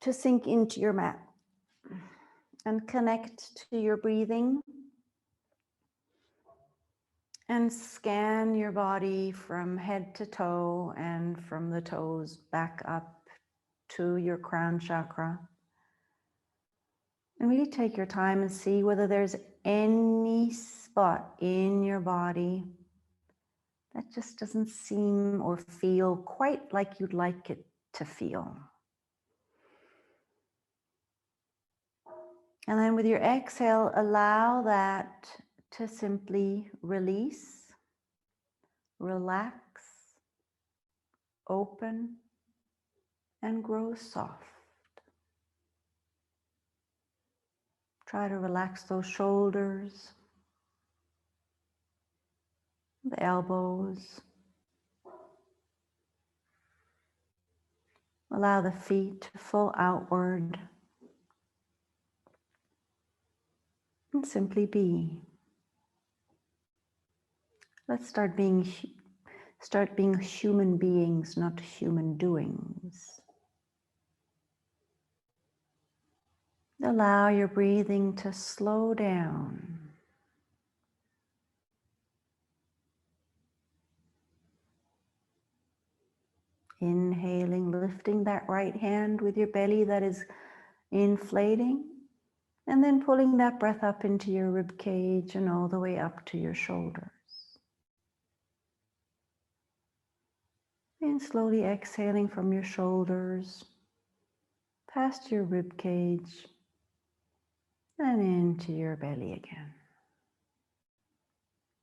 to sink into your mat and connect to your breathing and scan your body from head to toe and from the toes back up to your crown chakra. And really take your time and see whether there's any spot in your body that just doesn't seem or feel quite like you'd like it to feel. And then with your exhale, allow that to simply release, relax, open, and grow soft. Try to relax those shoulders, the elbows. Allow the feet to fall outward. And simply be. Let's start being human beings, not human doings. Allow your breathing to slow down. Inhaling, lifting that right hand with your belly that is inflating, and then pulling that breath up into your rib cage and all the way up to your shoulders. And slowly exhaling from your shoulders, past your rib cage, and into your belly again.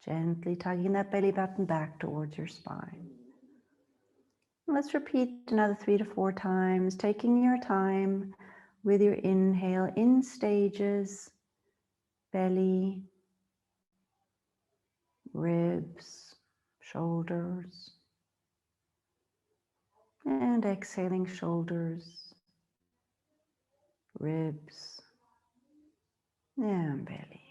Gently tugging that belly button back towards your spine. Let's repeat another 3 to 4 times, taking your time with your inhale in stages, belly, ribs, shoulders, and exhaling shoulders, ribs, and belly.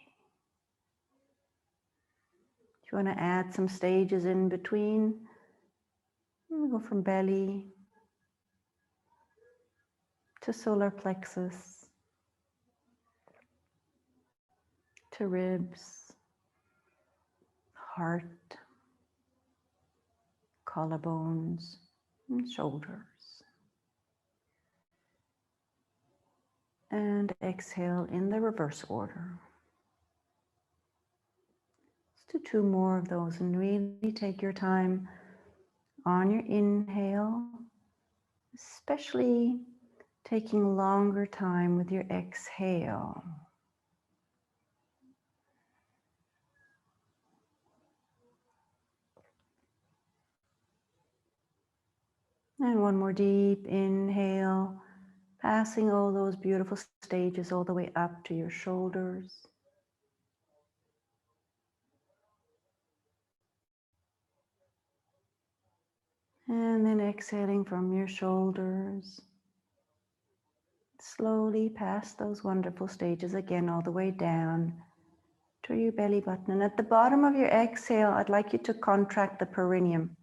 If you want to add some stages in between, we'll go from belly to solar plexus, to ribs, heart, collarbones, and shoulders. And exhale in the reverse order. Let's do 2 more of those and really take your time on your inhale, especially taking longer time with your exhale. And one more deep inhale, passing all those beautiful stages all the way up to your shoulders. And then exhaling from your shoulders. Slowly past those wonderful stages again all the way down to your belly button. And at the bottom of your exhale, I'd like you to contract the perineum,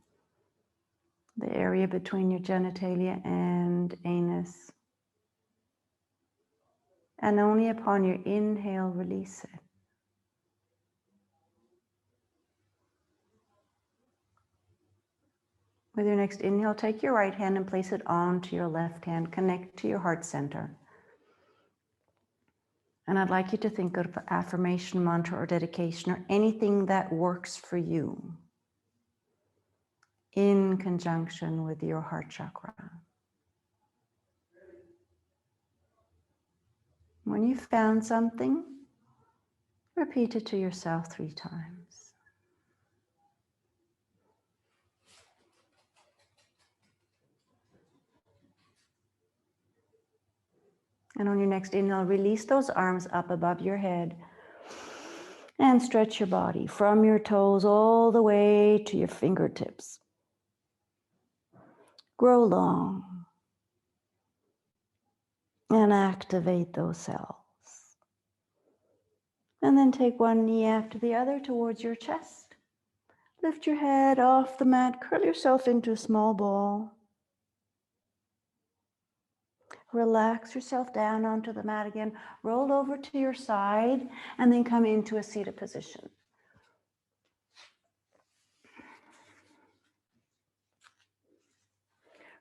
the area between your genitalia and anus. And only upon your inhale, release it. With your next inhale, take your right hand and place it onto your left hand. Connect to your heart center. And I'd like you to think of affirmation, mantra, or dedication, or anything that works for you in conjunction with your heart chakra. When you've found something, repeat it to yourself 3 times. And on your next inhale, release those arms up above your head and stretch your body from your toes all the way to your fingertips. Grow long and activate those cells. And then take one knee after the other towards your chest. Lift your head off the mat, curl yourself into a small ball. Relax yourself down onto the mat again. Roll over to your side and then come into a seated position.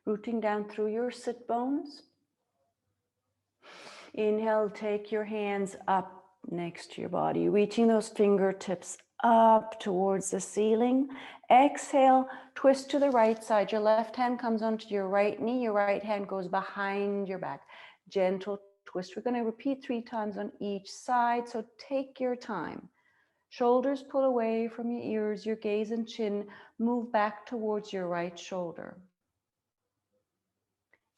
Rooting down through your sit bones. Inhale, take your hands up next to your body, reaching those fingertips up towards the ceiling. Exhale, twist to the right side. Your left hand comes onto your right knee. Your right hand goes behind your back. Gentle twist. We're going to repeat 3 times on each side, so take your time. Shoulders pull away from your ears. Your gaze and chin move back towards your right shoulder.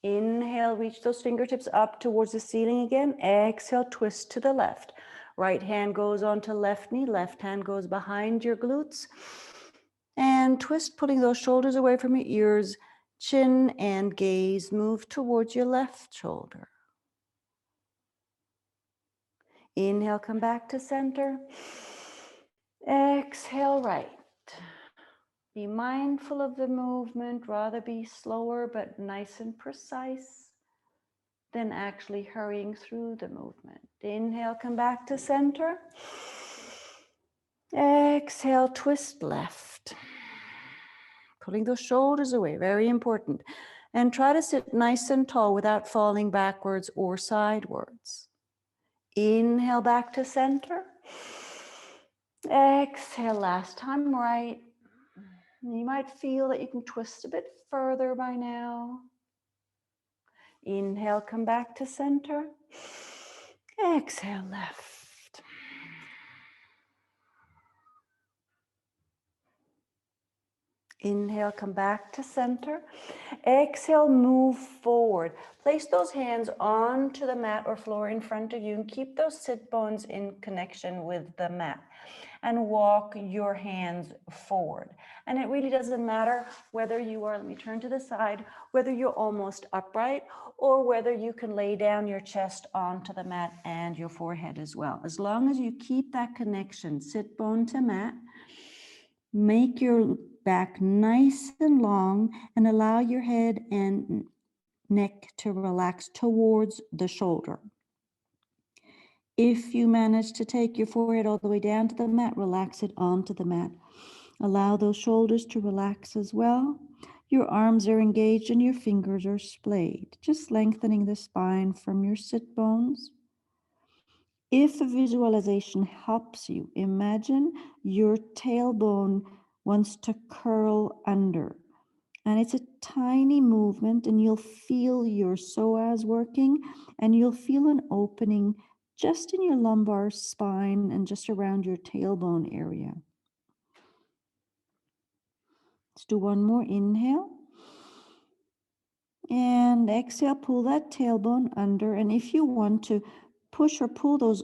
Inhale, reach those fingertips up towards the ceiling again. Exhale, twist to the left. Right hand goes onto left knee. Left hand goes behind your glutes. And twist, pulling those shoulders away from your ears. Chin and gaze move towards your left shoulder. Inhale, come back to center. Exhale, right. Be mindful of the movement, rather be slower but nice and precise than actually hurrying through the movement. Inhale, come back to center. Exhale, twist left. Pulling those shoulders away, very important. And try to sit nice and tall without falling backwards or sidewards. Inhale, back to center. Exhale, last time right. You might feel that you can twist a bit further by now. Inhale, come back to center. Exhale, left. Inhale, come back to center. Exhale, move forward. Place those hands onto the mat or floor in front of you and keep those sit bones in connection with the mat. And walk your hands forward. And it really doesn't matter whether you are, let me turn to the side, whether you're almost upright or whether you can lay down your chest onto the mat and your forehead as well. As long as you keep that connection, sit bone to mat, make your back nice and long and allow your head and neck to relax towards the shoulder. If you manage to take your forehead all the way down to the mat, relax it onto the mat. Allow those shoulders to relax as well. Your arms are engaged and your fingers are splayed, just lengthening the spine from your sit bones. If the visualization helps you, imagine your tailbone wants to curl under. And it's a tiny movement, and you'll feel your psoas working, and you'll feel an opening just in your lumbar spine and just around your tailbone area. Let's do one more. Inhale. And exhale, pull that tailbone under. And if you want to push or pull those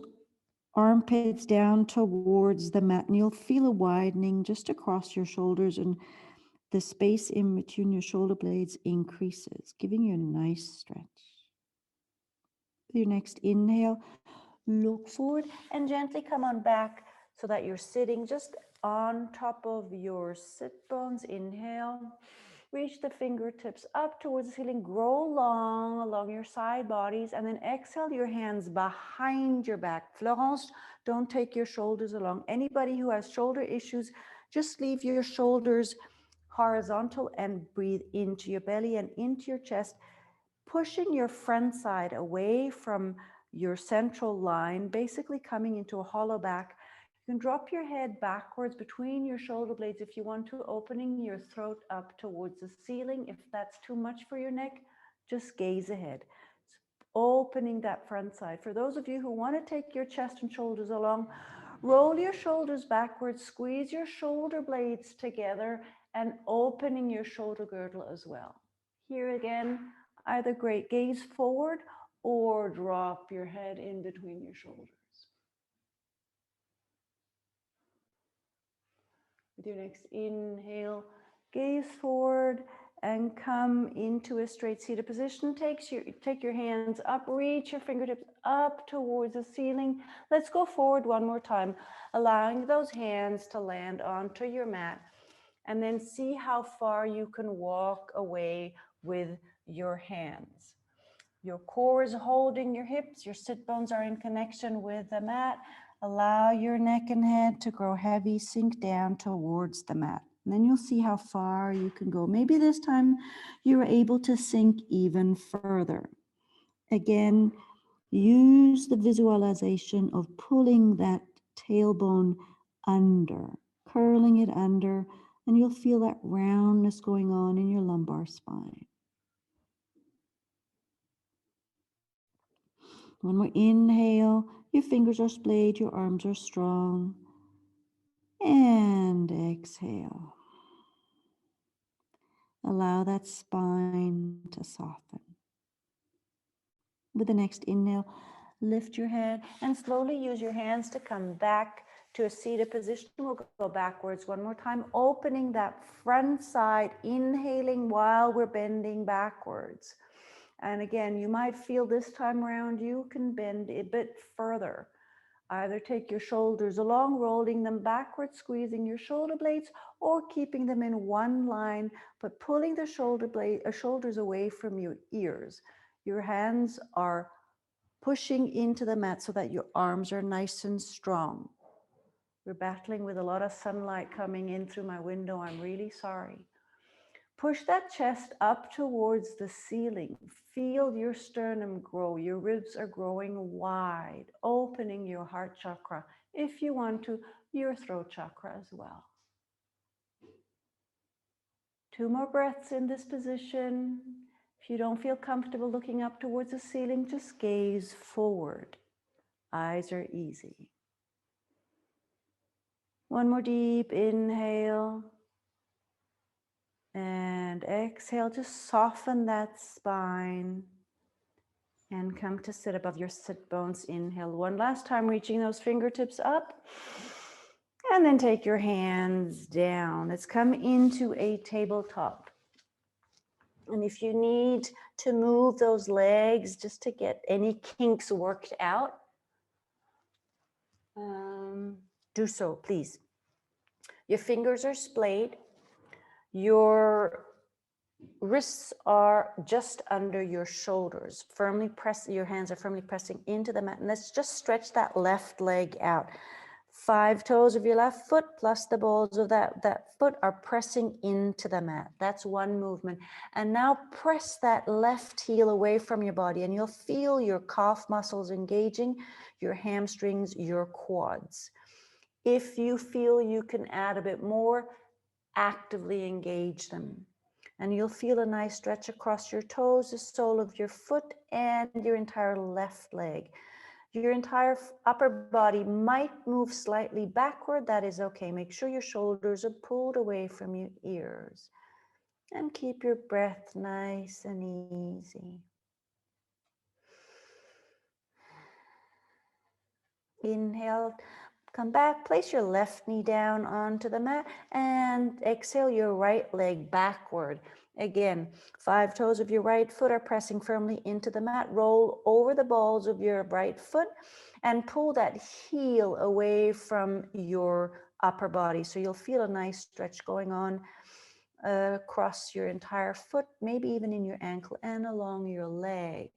armpits down towards the mat, and you'll feel a widening just across your shoulders, and the space in between your shoulder blades increases, giving you a nice stretch. With your next inhale, look forward and gently come on back so that you're sitting just on top of your sit bones. Inhale, reach the fingertips up towards the ceiling, grow long along your side bodies, and then exhale your hands behind your back. Florence, don't take your shoulders along. Anybody who has shoulder issues, just leave your shoulders horizontal and breathe into your belly and into your chest, pushing your front side away from your central line, basically coming into a hollow back. You can drop your head backwards between your shoulder blades if you want to, opening your throat up towards the ceiling. If that's too much for your neck, just gaze ahead. Opening that front side. For those of you who want to take your chest and shoulders along, roll your shoulders backwards, squeeze your shoulder blades together, and opening your shoulder girdle as well. Here again, either great gaze forward or drop your head in between your shoulders. With your next inhale, gaze forward and come into a straight seated position. Take your hands up, reach your fingertips up towards the ceiling. Let's go forward one more time, allowing those hands to land onto your mat. And then see how far you can walk away with your hands. Your core is holding your hips, your sit bones are in connection with the mat. Allow your neck and head to grow heavy, sink down towards the mat. And then you'll see how far you can go. Maybe this time you're able to sink even further. Again, use the visualization of pulling that tailbone under, curling it under, and you'll feel that roundness going on in your lumbar spine. When we inhale, your fingers are splayed, your arms are strong. And exhale. Allow that spine to soften. With the next inhale, lift your head and slowly use your hands to come back to a seated position. We'll go backwards one more time, opening that front side, inhaling while we're bending backwards. And again, you might feel this time around you can bend a bit further. Either take your shoulders along, rolling them backwards, squeezing your shoulder blades, or keeping them in one line, but pulling the shoulders away from your ears. Your hands are pushing into the mat so that your arms are nice and strong. We're battling with a lot of sunlight coming in through my window. I'm really sorry. Push that chest up towards the ceiling. Feel your sternum grow. Your ribs are growing wide, opening your heart chakra. If you want to, your throat chakra as well. 2 more breaths in this position. If you don't feel comfortable looking up towards the ceiling, just gaze forward. Eyes are easy. 1 more deep inhale. And exhale, just soften that spine and come to sit above your sit bones. Inhale 1 last time, reaching those fingertips up. And then take your hands down. Let's come into a tabletop. And if you need to move those legs just to get any kinks worked out, do so, please. Your fingers are splayed. Your wrists are just under your shoulders. Your hands are firmly pressing into the mat. And let's just stretch that left leg out. 5 toes of your left foot plus the balls of that foot are pressing into the mat. That's one movement. And now press that left heel away from your body and you'll feel your calf muscles engaging, your hamstrings, your quads. If you feel you can add a bit more, actively engage them. And you'll feel a nice stretch across your toes, the sole of your foot, and your entire left leg. Your entire upper body might move slightly backward. That is okay. Make sure your shoulders are pulled away from your ears. And keep your breath nice and easy. Inhale. Come back, place your left knee down onto the mat and exhale your right leg backward. Again, 5 toes of your right foot are pressing firmly into the mat. Roll over the balls of your right foot and pull that heel away from your upper body. So you'll feel a nice stretch going on across your entire foot, maybe even in your ankle and along your leg.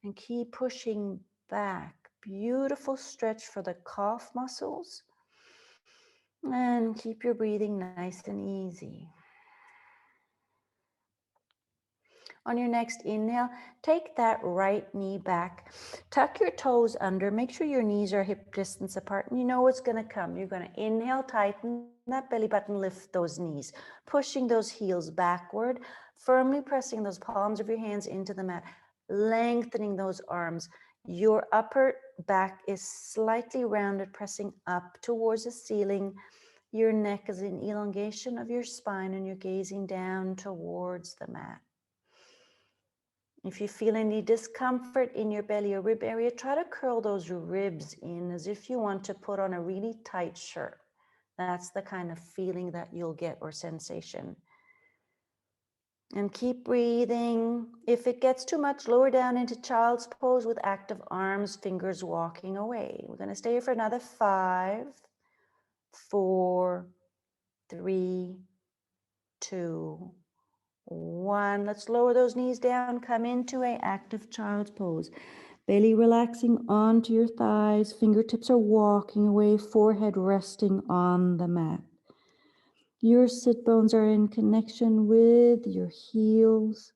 And keep pushing back. Beautiful stretch for the calf muscles. And keep your breathing nice and easy. On your next inhale, take that right knee back. Tuck your toes under. Make sure your knees are hip distance apart. And you know what's going to come. You're going to inhale, tighten that belly button, lift those knees. Pushing those heels backward. Firmly pressing those palms of your hands into the mat. Lengthening those arms. Your upper back is slightly rounded, pressing up towards the ceiling. Your neck is an elongation of your spine and you're gazing down towards the mat. If you feel any discomfort in your belly or rib area, try to curl those ribs in as if you want to put on a really tight shirt. That's the kind of feeling that you'll get or sensation. And keep breathing. If it gets too much, lower down into child's pose with active arms, fingers walking away. We're going to stay here for another 5, 4, 3, 2, 1. Let's lower those knees down. Come into a active child's pose. Belly relaxing onto your thighs. Fingertips are walking away. Forehead resting on the mat. Your sit bones are in connection with your heels.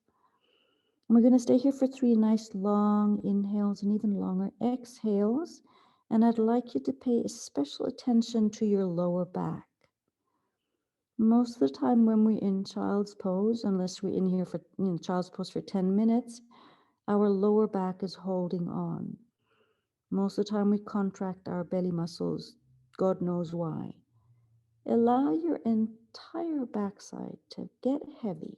And we're going to stay here for 3 nice long inhales and even longer exhales. And I'd like you to pay special attention to your lower back. Most of the time when we're in child's pose, unless we're in here for child's pose for 10 minutes, our lower back is holding on. Most of the time we contract our belly muscles, God knows why. Allow your entire backside to get heavy.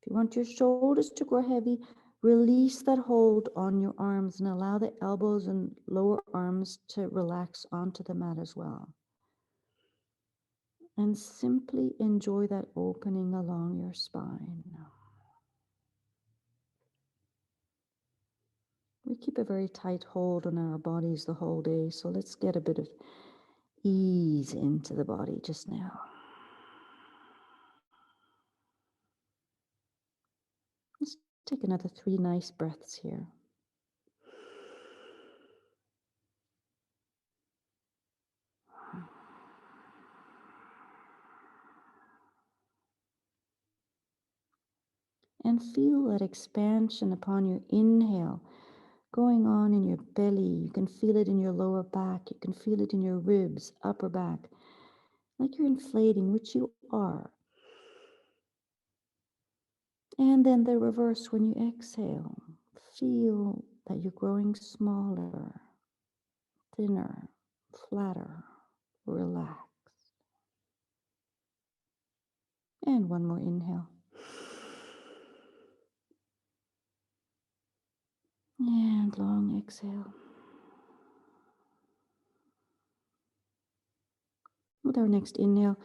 If you want your shoulders to grow heavy, release that hold on your arms and allow the elbows and lower arms to relax onto the mat as well. And simply enjoy that opening along your spine. We keep a very tight hold on our bodies the whole day, so let's get a bit of ease into the body just now. Let's take another 3 nice breaths here. And feel that expansion upon your inhale going on in your belly. You can feel it in your lower back. You can feel it in your ribs, upper back, like you're inflating, which you are. And then the reverse when you exhale. Feel that you're growing smaller, thinner, flatter, relaxed. And one more inhale. And long exhale. With our next inhale,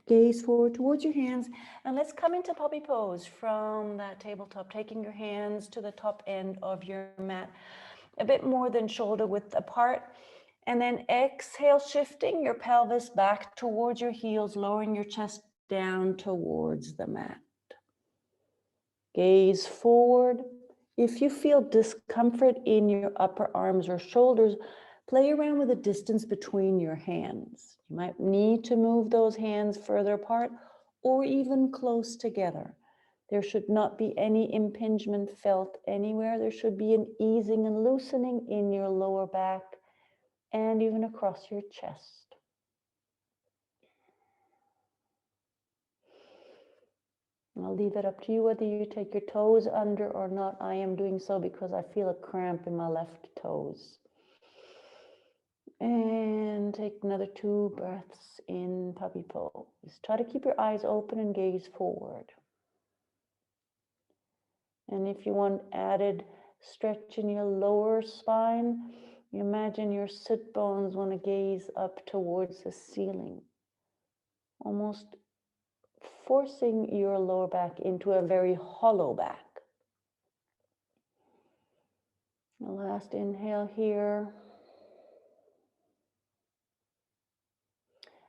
gaze forward towards your hands, and let's come into puppy pose from that tabletop, taking your hands to the top end of your mat, a bit more than shoulder width apart. And then exhale, shifting your pelvis back towards your heels, lowering your chest down towards the mat. Gaze forward. If you feel discomfort in your upper arms or shoulders, play around with the distance between your hands. You might need to move those hands further apart or even close together. There should not be any impingement felt anywhere. There should be an easing and loosening in your lower back and even across your chest. I'll leave it up to you whether you take your toes under or not. I am doing so because I feel a cramp in my left toes. And take another 2 breaths in puppy pose. Try to keep your eyes open and gaze forward. And if you want added stretch in your lower spine, you imagine your sit bones want to gaze up towards the ceiling, almost forcing your lower back into a very hollow back. The last inhale here.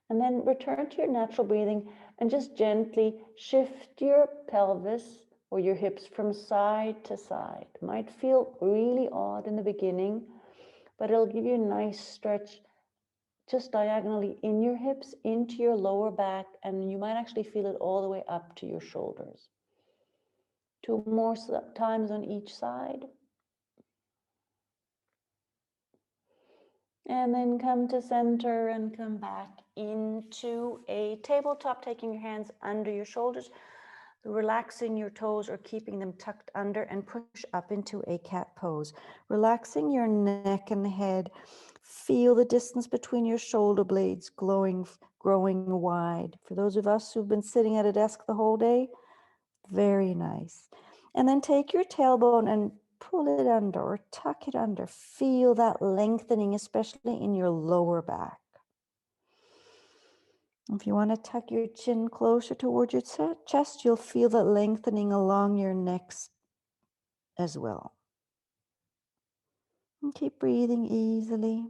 And then return to your natural breathing and just gently shift your pelvis or your hips from side to side. It might feel really odd in the beginning, but it'll give you a nice stretch just diagonally in your hips, into your lower back, and you might actually feel it all the way up to your shoulders. 2 more times on each side. And then come to center and come back into a tabletop, taking your hands under your shoulders, relaxing your toes or keeping them tucked under, and push up into a cat pose. Relaxing your neck and head. Feel the distance between your shoulder blades growing wide. For those of us who've been sitting at a desk the whole day, very nice. And then take your tailbone and pull it under or tuck it under. Feel that lengthening, especially in your lower back. If you want to tuck your chin closer towards your chest, you'll feel that lengthening along your neck as well. And keep breathing easily.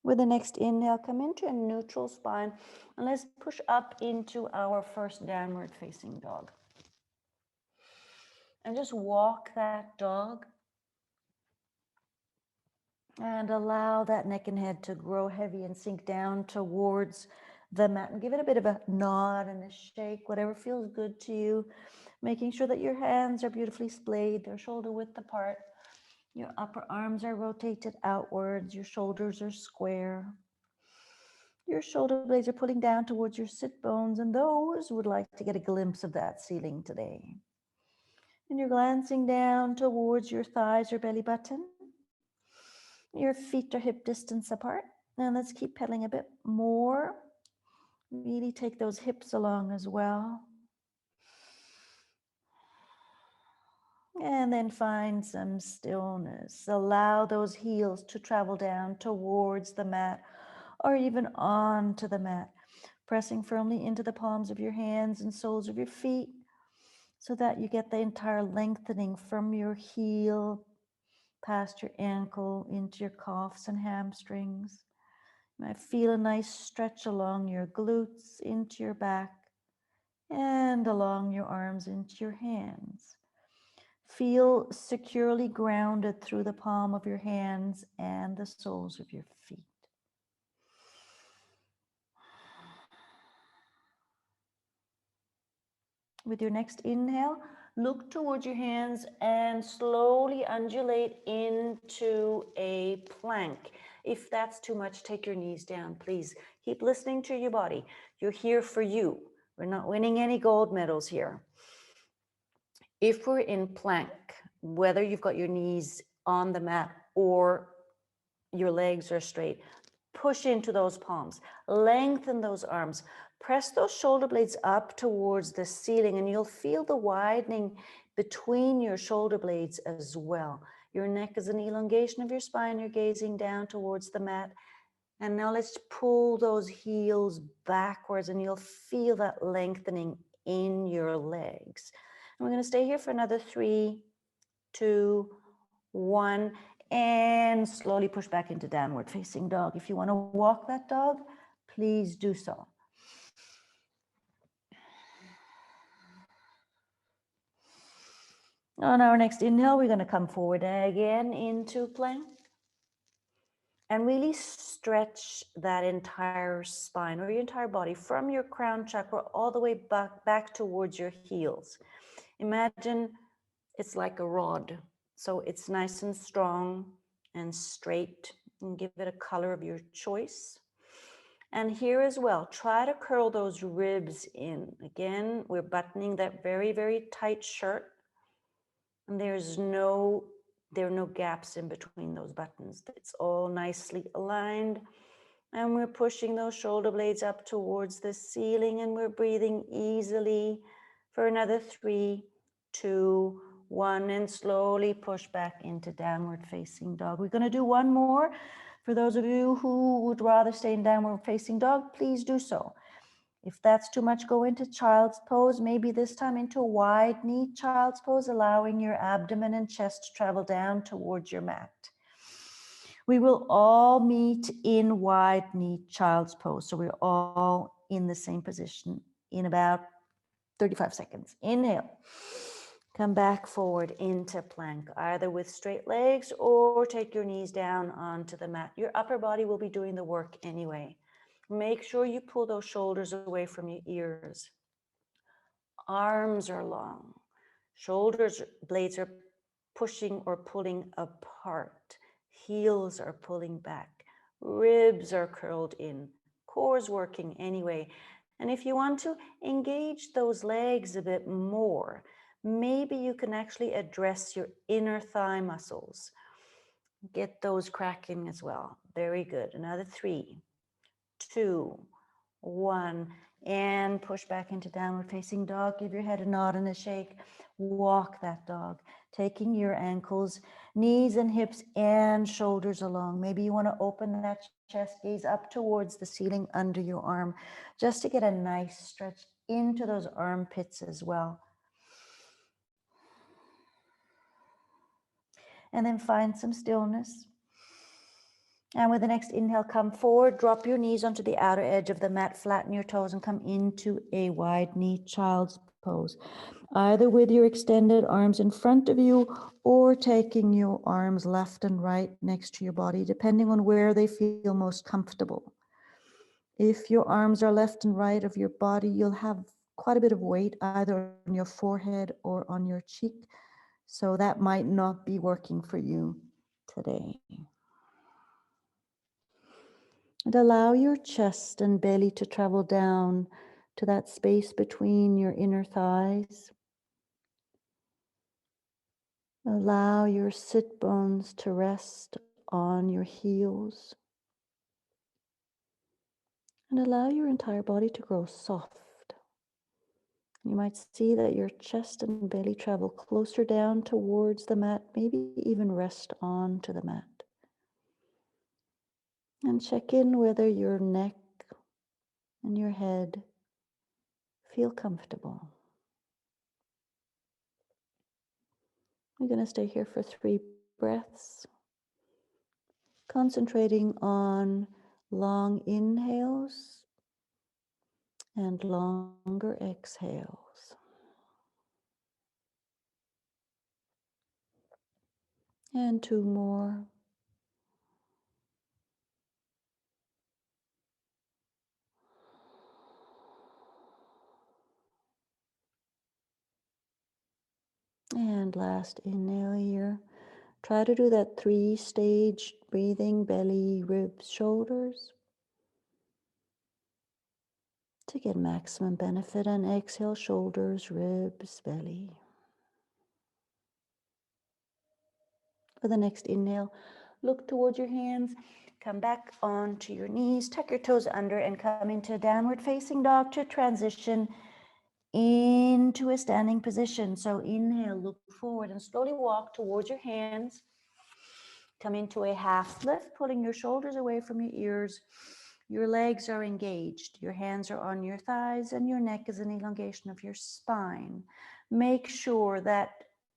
With the next inhale, come into a neutral spine and let's push up into our first downward facing dog. And just walk that dog and allow that neck and head to grow heavy and sink down towards the mat, and give it a bit of a nod and a shake, whatever feels good to you, making sure that your hands are beautifully splayed, they're shoulder width apart, your upper arms are rotated outwards, your shoulders are square, your shoulder blades are pulling down towards your sit bones, and those would like to get a glimpse of that ceiling today. And you're glancing down towards your thighs or belly button. Your feet are hip distance apart. And let's keep pedaling a bit more. Really take those hips along as well. And then find some stillness. Allow those heels to travel down towards the mat or even onto the mat, pressing firmly into the palms of your hands and soles of your feet so that you get the entire lengthening from your heel past your ankle into your calves and hamstrings. You might feel a nice stretch along your glutes into your back and along your arms into your hands. Feel securely grounded through the palm of your hands and the soles of your feet. With your next inhale, look towards your hands and slowly undulate into a plank. If that's too much, take your knees down, please. Keep listening to your body. You're here for you. We're not winning any gold medals here. If we're in plank, whether you've got your knees on the mat or your legs are straight, push into those palms, lengthen those arms, press those shoulder blades up towards the ceiling, and you'll feel the widening between your shoulder blades as well. Your neck is an elongation of your spine. You're gazing down towards the mat. And now let's pull those heels backwards, and you'll feel that lengthening in your legs. And we're going to stay here for another 3, 2, 1, and slowly push back into downward facing dog. If you want to walk that dog, please do so. On our next inhale, we're going to come forward again into plank and really stretch that entire spine or your entire body from your crown chakra all the way back towards your heels. Imagine it's like a rod. So it's nice and strong and straight, and give it a color of your choice. And here as well, try to curl those ribs in. Again, we're buttoning that very, very tight shirt. And there are no gaps in between those buttons. It's all nicely aligned. And we're pushing those shoulder blades up towards the ceiling, and we're breathing easily for another 3, 2, 1, and slowly push back into downward facing dog. We're going to do one more. For those of you who would rather stay in downward facing dog, please do so. If that's too much, go into child's pose, maybe this time into a wide knee child's pose, allowing your abdomen and chest to travel down towards your mat. We will all meet in wide knee child's pose. So we're all in the same position in about 35 seconds. Inhale. Come back forward into plank, either with straight legs or take your knees down onto the mat. Your upper body will be doing the work anyway. Make sure you pull those shoulders away from your ears. Arms are long. Shoulders blades are pushing or pulling apart. Heels are pulling back. Ribs are curled in. Core's working anyway. And if you want to engage those legs a bit more, maybe you can actually address your inner thigh muscles. Get those cracking as well. Very good. Another 3, 2, 1, and push back into downward facing dog. Give your head a nod and a shake. Walk that dog, taking your ankles, knees and hips and shoulders along. Maybe you want to open that chest, gaze up towards the ceiling under your arm, just to get a nice stretch into those armpits as well. And then find some stillness. And with the next inhale, come forward, drop your knees onto the outer edge of the mat, flatten your toes, and come into a wide knee child's pose. Either with your extended arms in front of you or taking your arms left and right next to your body, depending on where they feel most comfortable. If your arms are left and right of your body, you'll have quite a bit of weight either on your forehead or on your cheek. So that might not be working for you today. And allow your chest and belly to travel down to that space between your inner thighs. Allow your sit bones to rest on your heels. And allow your entire body to grow soft. You might see that your chest and belly travel closer down towards the mat, maybe even rest onto the mat. And check in whether your neck and your head feel comfortable. We're going to stay here for 3 breaths, concentrating on long inhales and longer exhales. And 2 more. And last inhale here. Try to do that 3-stage breathing, belly, ribs, shoulders, to get maximum benefit. And exhale, shoulders, ribs, belly. For the next inhale, look towards your hands, come back onto your knees, tuck your toes under and come into downward facing dog to transition into a standing position. So inhale, look forward and slowly walk towards your hands. Come into a half lift, pulling your shoulders away from your ears. Your legs are engaged. Your hands are on your thighs and your neck is an elongation of your spine. Make sure that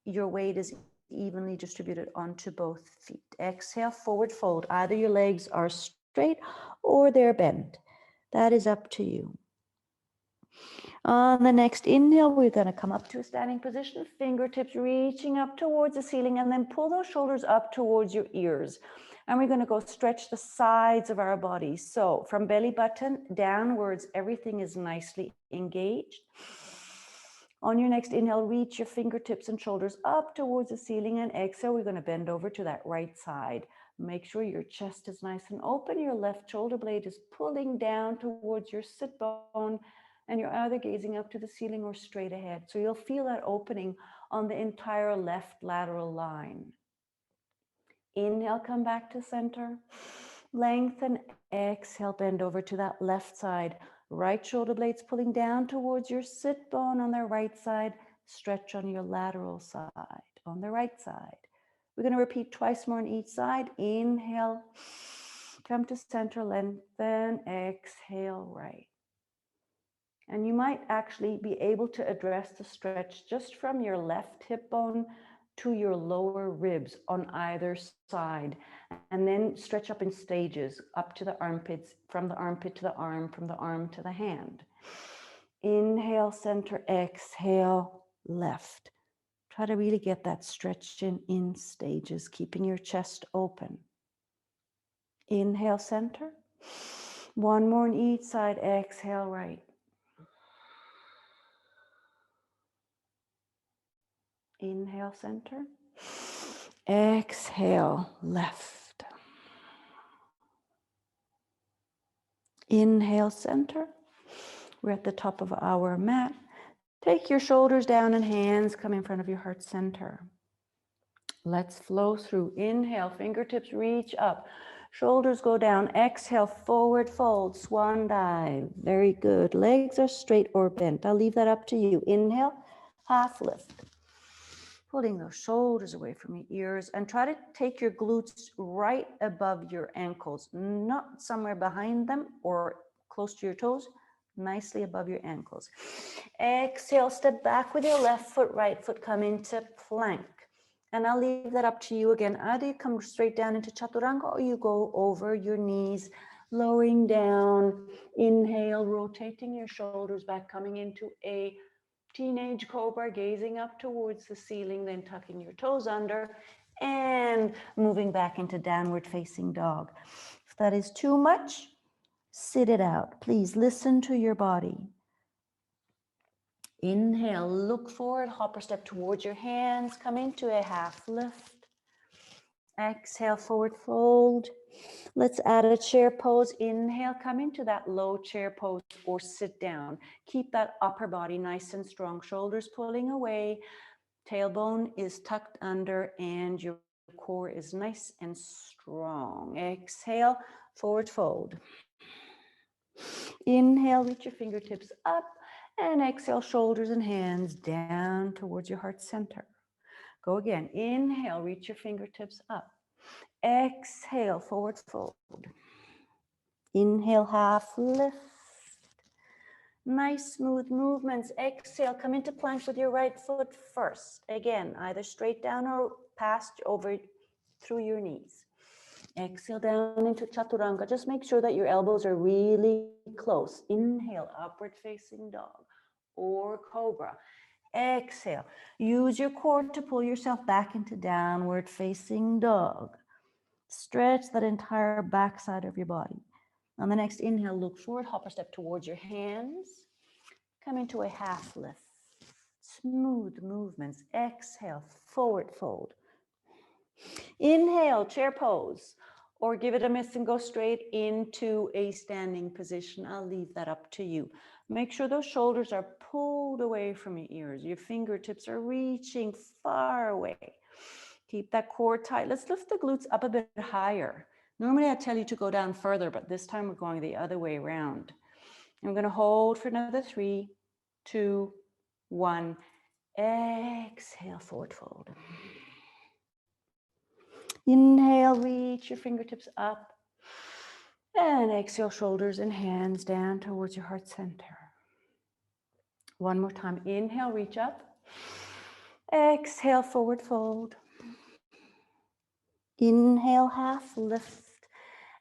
your weight is evenly distributed onto both feet. Exhale, forward fold. Either your legs are straight or they're bent. That is up to you. On the next inhale, we're going to come up to a standing position, fingertips reaching up towards the ceiling, and then pull those shoulders up towards your ears. And we're going to go stretch the sides of our body. So from belly button downwards, everything is nicely engaged. On your next inhale, reach your fingertips and shoulders up towards the ceiling, and exhale, we're going to bend over to that right side. Make sure your chest is nice and open. Your left shoulder blade is pulling down towards your sit bone, and you're either gazing up to the ceiling or straight ahead. So you'll feel that opening on the entire left lateral line. Inhale, come back to center. Lengthen, exhale, bend over to that left side. Right shoulder blades pulling down towards your sit bone on the right side. Stretch on your lateral side, on the right side. We're going to repeat twice more on each side. Inhale, come to center, lengthen, exhale, right. And you might actually be able to address the stretch just from your left hip bone to your lower ribs on either side, and then stretch up in stages up to the armpits, from the armpit to the arm, from the arm to the hand. Inhale, center, exhale, left. Try to really get that stretch in stages, keeping your chest open. Inhale, center. One more on each side, exhale, right. Inhale, center. Exhale, left. Inhale, center. We're at the top of our mat. Take your shoulders down and hands come in front of your heart center. Let's flow through. Inhale, fingertips reach up. Shoulders go down. Exhale, forward fold, swan dive. Very good. Legs are straight or bent. I'll leave that up to you. Inhale, half lift. Pulling those shoulders away from your ears, and try to take your glutes right above your ankles, not somewhere behind them or close to your toes, nicely above your ankles. Exhale, step back with your left foot, right foot, come into plank. And I'll leave that up to you again. Either you come straight down into Chaturanga or you go over your knees, lowering down. Inhale, rotating your shoulders back, coming into a teenage cobra, gazing up towards the ceiling, then tucking your toes under and moving back into downward facing dog. If that is too much, sit it out. Please listen to your body. Inhale, look forward, hopper step towards your hands, come into a half lift. Exhale, forward fold. Let's add a chair pose. Inhale, come into that low chair pose or sit down. Keep that upper body nice and strong, shoulders pulling away, tailbone is tucked under, and your core is nice and strong. Exhale, forward fold. Inhale, reach your fingertips up, and exhale, shoulders and hands down towards your heart center. Go again. Inhale, reach your fingertips up. Exhale, forward fold. Inhale, half lift. Nice smooth movements. Exhale, come into plank with your right foot first. Again, either straight down or past over through your knees. Exhale down into Chaturanga. Just make sure that your elbows are really close. Inhale, upward facing dog or cobra. Exhale, use your core to pull yourself back into downward facing dog. Stretch that entire backside of your body. On the next inhale, look forward, hopper step towards your hands. Come into a half lift. Smooth movements. Exhale, forward fold. Inhale, chair pose, or give it a miss and go straight into a standing position. I'll leave that up to you. Make sure those shoulders are pulled away from your ears. Your fingertips are reaching far away. Keep that core tight. Let's lift the glutes up a bit higher. Normally I tell you to go down further, but this time we're going the other way around. I'm going to hold for another 3, 2, 1. Exhale, forward fold. Inhale, reach your fingertips up. And exhale, shoulders and hands down towards your heart center. One more time. Inhale, reach up. Exhale, forward fold. Inhale, half lift.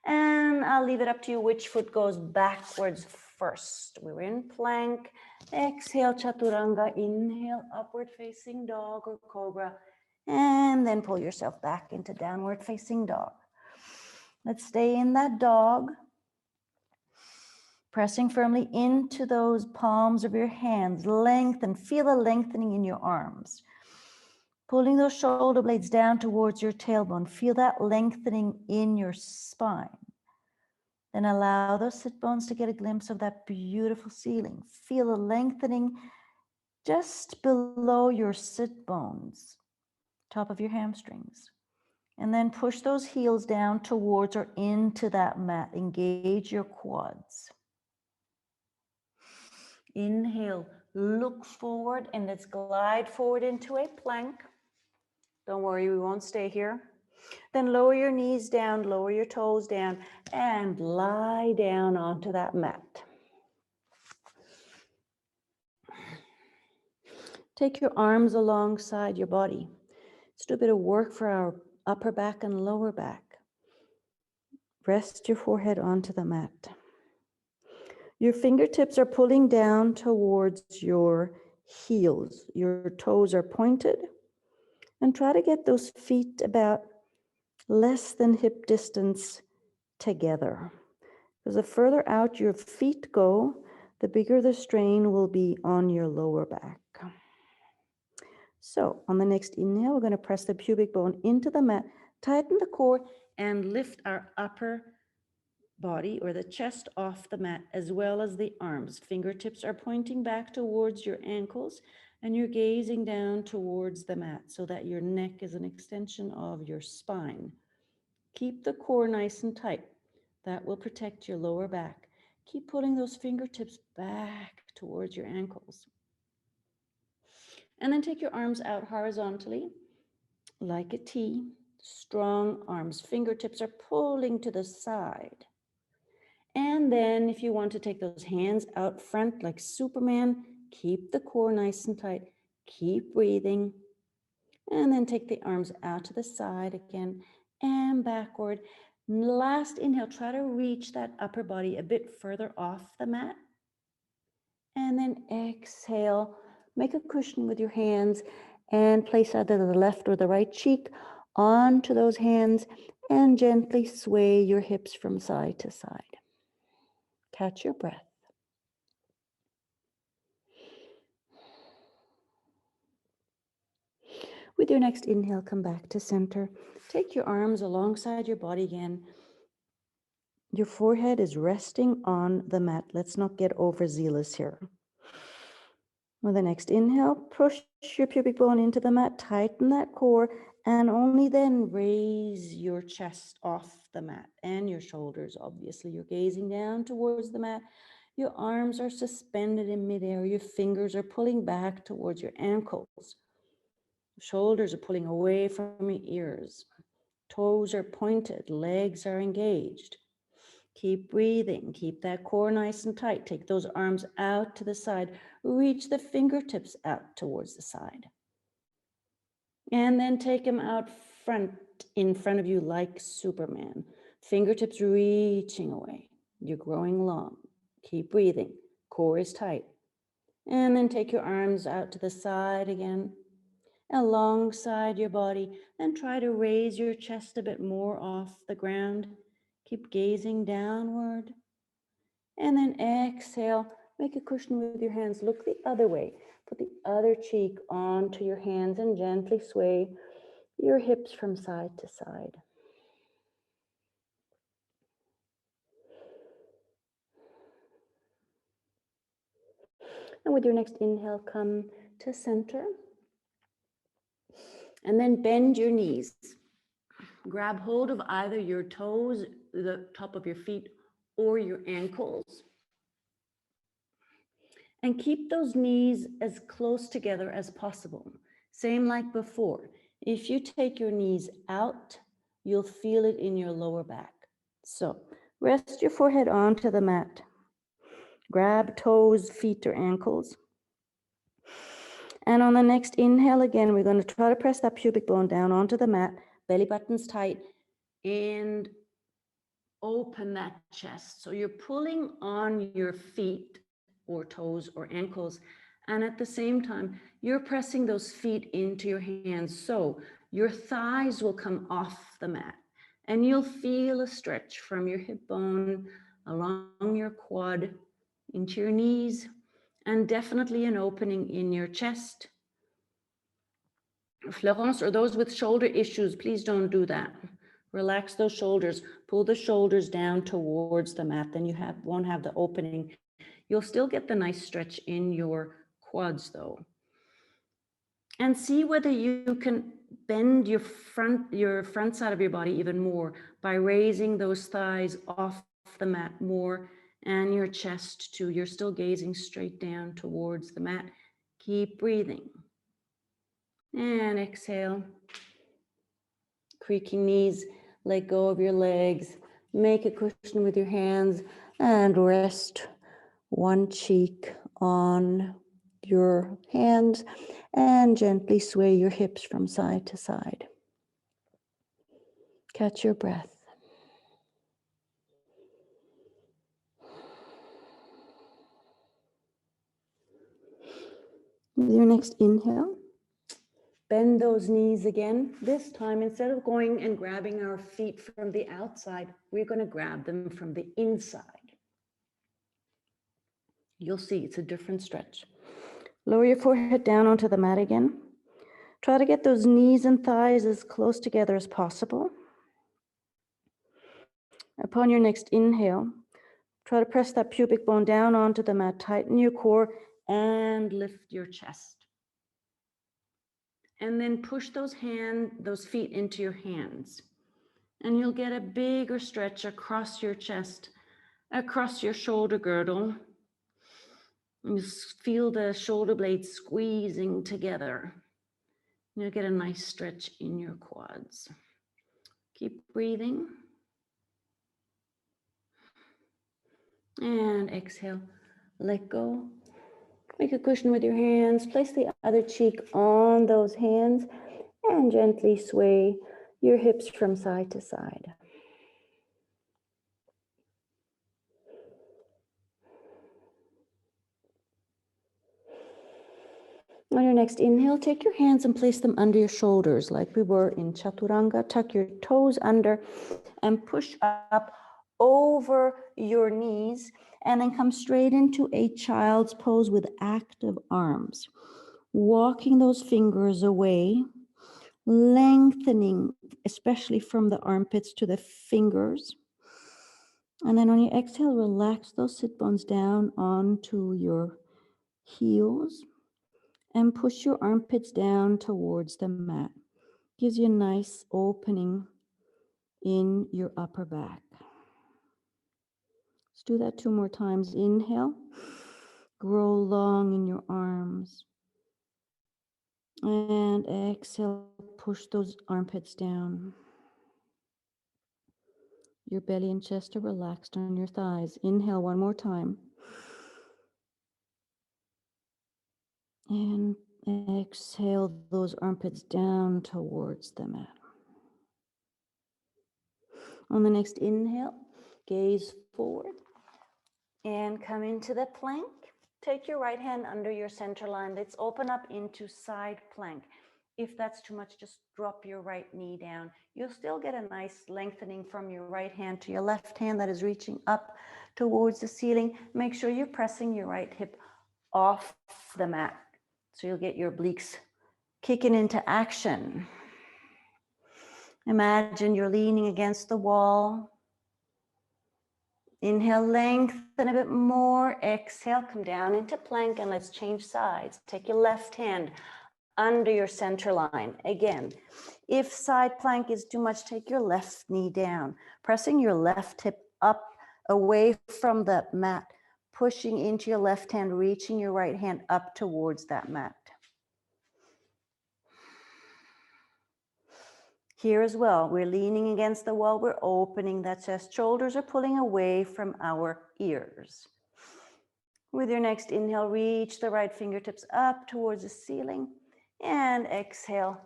And I'll leave it up to you which foot goes backwards first. We were in plank. Exhale, Chaturanga. Inhale, upward facing dog or cobra. And then pull yourself back into downward facing dog. Let's stay in that dog. Pressing firmly into those palms of your hands. Lengthen, feel a lengthening in your arms. Pulling those shoulder blades down towards your tailbone. Feel that lengthening in your spine. Then allow those sit bones to get a glimpse of that beautiful ceiling. Feel a lengthening just below your sit bones, top of your hamstrings. And then push those heels down towards or into that mat. Engage your quads. Inhale, look forward, and let's glide forward into a plank. Don't worry, we won't stay here. Then lower your knees down, lower your toes down, and lie down onto that mat. Take your arms alongside your body. Let's do a bit of work for our upper back and lower back. Rest your forehead onto the mat. Your fingertips are pulling down towards your heels. Your toes are pointed. And try to get those feet about less than hip distance together. Because the further out your feet go, the bigger the strain will be on your lower back. So on the next inhale, we're going to press the pubic bone into the mat, tighten the core, and lift our upper body or the chest off the mat, as well as the arms. Fingertips are pointing back towards your ankles, and you're gazing down towards the mat so that your neck is an extension of your spine. Keep the core nice and tight. That will protect your lower back. Keep pulling those fingertips back towards your ankles. And then take your arms out horizontally like a T. Strong arms. Fingertips are pulling to the side. And then if you want to take those hands out front like Superman, keep the core nice and tight. Keep breathing. And then take the arms out to the side again and backward. Last inhale, try to reach that upper body a bit further off the mat. And then exhale, make a cushion with your hands and place either the left or the right cheek onto those hands and gently sway your hips from side to side. Catch your breath. With your next inhale, come back to center. Take your arms alongside your body again. Your forehead is resting on the mat. Let's not get overzealous here. With the next inhale, push your pubic bone into the mat, tighten that core, and only then raise your chest off the mat and your shoulders. Obviously, you're gazing down towards the mat. Your arms are suspended in midair. Your fingers are pulling back towards your ankles. Shoulders are pulling away from your ears. Toes are pointed, legs are engaged. Keep breathing, keep that core nice and tight. Take those arms out to the side. Reach the fingertips out towards the side. And then take them out in front of you like Superman. Fingertips reaching away. You're growing long. Keep breathing. Core is tight. And then take your arms out to the side again, alongside your body, and try to raise your chest a bit more off the ground. Keep gazing downward. And then exhale, make a cushion with your hands. Look the other way. Put the other cheek onto your hands and gently sway your hips from side to side. And with your next inhale, come to center. And then bend your knees. Grab hold of either your toes, the top of your feet, or your ankles. And keep those knees as close together as possible. Same like before. If you take your knees out, you'll feel it in your lower back. So rest your forehead onto the mat. Grab toes, feet, or ankles. And on the next inhale again, we're going to try to press that pubic bone down onto the mat, belly button's tight, and open that chest. So you're pulling on your feet or toes or ankles, and at the same time, you're pressing those feet into your hands. So your thighs will come off the mat, and you'll feel a stretch from your hip bone along your quad into your knees, and definitely an opening in your chest. Florence, or those with shoulder issues, please don't do that. Relax those shoulders, pull the shoulders down towards the mat, then you won't have the opening. You'll still get the nice stretch in your quads though. And see whether you can bend your front side of your body even more by raising those thighs off the mat more, and your chest too. You're still gazing straight down towards the mat. Keep breathing. And exhale. Creaking knees, let go of your legs. Make a cushion with your hands and rest one cheek on your hands and gently sway your hips from side to side. Catch your breath. With your next inhale, bend those knees again. This time, instead of going and grabbing our feet from the outside, we're going to grab them from the inside. You'll see it's a different stretch. Lower your forehead down onto the mat again. Try to get those knees and thighs as close together as possible. Upon your next inhale, try to press that pubic bone down onto the mat, tighten your core, and lift your chest. And then push those feet into your hands. And you'll get a bigger stretch across your chest, across your shoulder girdle. You feel the shoulder blades squeezing together. You'll get a nice stretch in your quads. Keep breathing. And exhale, let go. Make a cushion with your hands. Place the other cheek on those hands And gently sway your hips from side to side. On your next inhale, take your hands and place them under your shoulders like we were in Chaturanga. Tuck your toes under and push up over your knees, and then come straight into a child's pose with active arms. Walking those fingers away, lengthening, especially from the armpits to the fingers. And then on your exhale, relax those sit bones down onto your heels and push your armpits down towards the mat. Gives you a nice opening in your upper back. Let's do that 2 more times. Inhale, grow long in your arms. And exhale, push those armpits down. Your belly and chest are relaxed on your thighs. Inhale 1 more time. And exhale those armpits down towards the mat. On the next inhale, gaze forward and come into the plank. Take your right hand under your center line. Let's open up into side plank. If that's too much, just drop your right knee down. You'll still get a nice lengthening from your right hand to your left hand that is reaching up towards the ceiling. Make sure you're pressing your right hip off the mat, so you'll get your obliques kicking into action. Imagine you're leaning against the wall. Inhale, lengthen a bit more. Exhale, come down into plank, and let's change sides. Take your left hand under your center line. Again, if side plank is too much, take your left knee down, pressing your left hip up away from the mat, pushing into your left hand, reaching your right hand up towards that mat. Here as well, we're leaning against the wall, we're opening that chest, shoulders are pulling away from our ears. With your next inhale, reach the right fingertips up towards the ceiling, and exhale,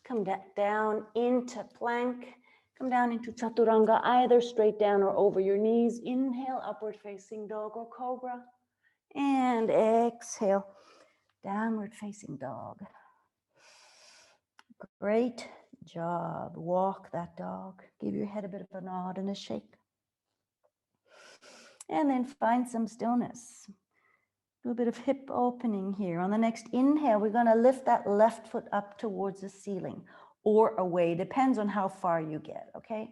come down into plank, come down into Chaturanga, either straight down or over your knees. Inhale, upward facing dog or cobra, and exhale, downward facing dog. Great job. Walk that dog. Give your head a bit of a nod and a shake. And then find some stillness. Do a bit of hip opening here. On the next inhale, we're going to lift that left foot up towards the ceiling or away. Depends on how far you get, okay?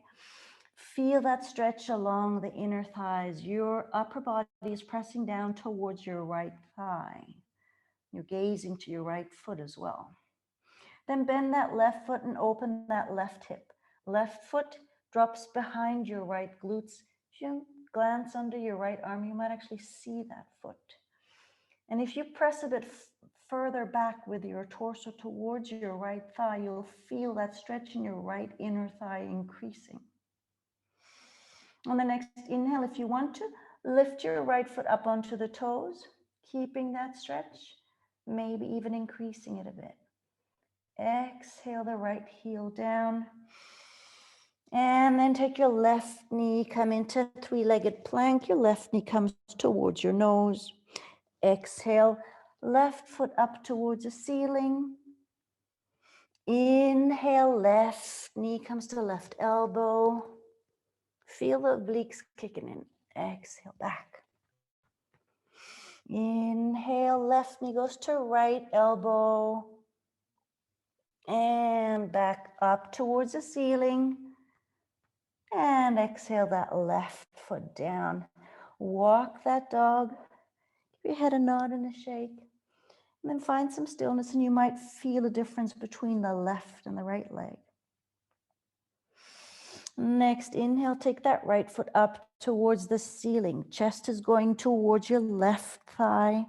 Feel that stretch along the inner thighs. Your upper body is pressing down towards your right thigh. You're gazing to your right foot as well. Then bend that left foot and open that left hip. Left foot drops behind your right glutes. If you glance under your right arm, you might actually see that foot. And if you press a bit further back with your torso towards your right thigh, you'll feel that stretch in your right inner thigh increasing. On the next inhale, if you want to, lift your right foot up onto the toes, keeping that stretch, maybe even increasing it a bit. Exhale the right heel down. And then take your left knee, come into three-legged plank. Your left knee comes towards your nose. Exhale, left foot up towards the ceiling. Inhale, left knee comes to the left elbow. Feel the obliques kicking in. Exhale, back. Inhale, left knee goes to right elbow. And back up towards the ceiling. And exhale that left foot down. Walk that dog. Give your head a nod and a shake. And then find some stillness, and you might feel a difference between the left and the right leg. Next, inhale, take that right foot up towards the ceiling. Chest is going towards your left thigh.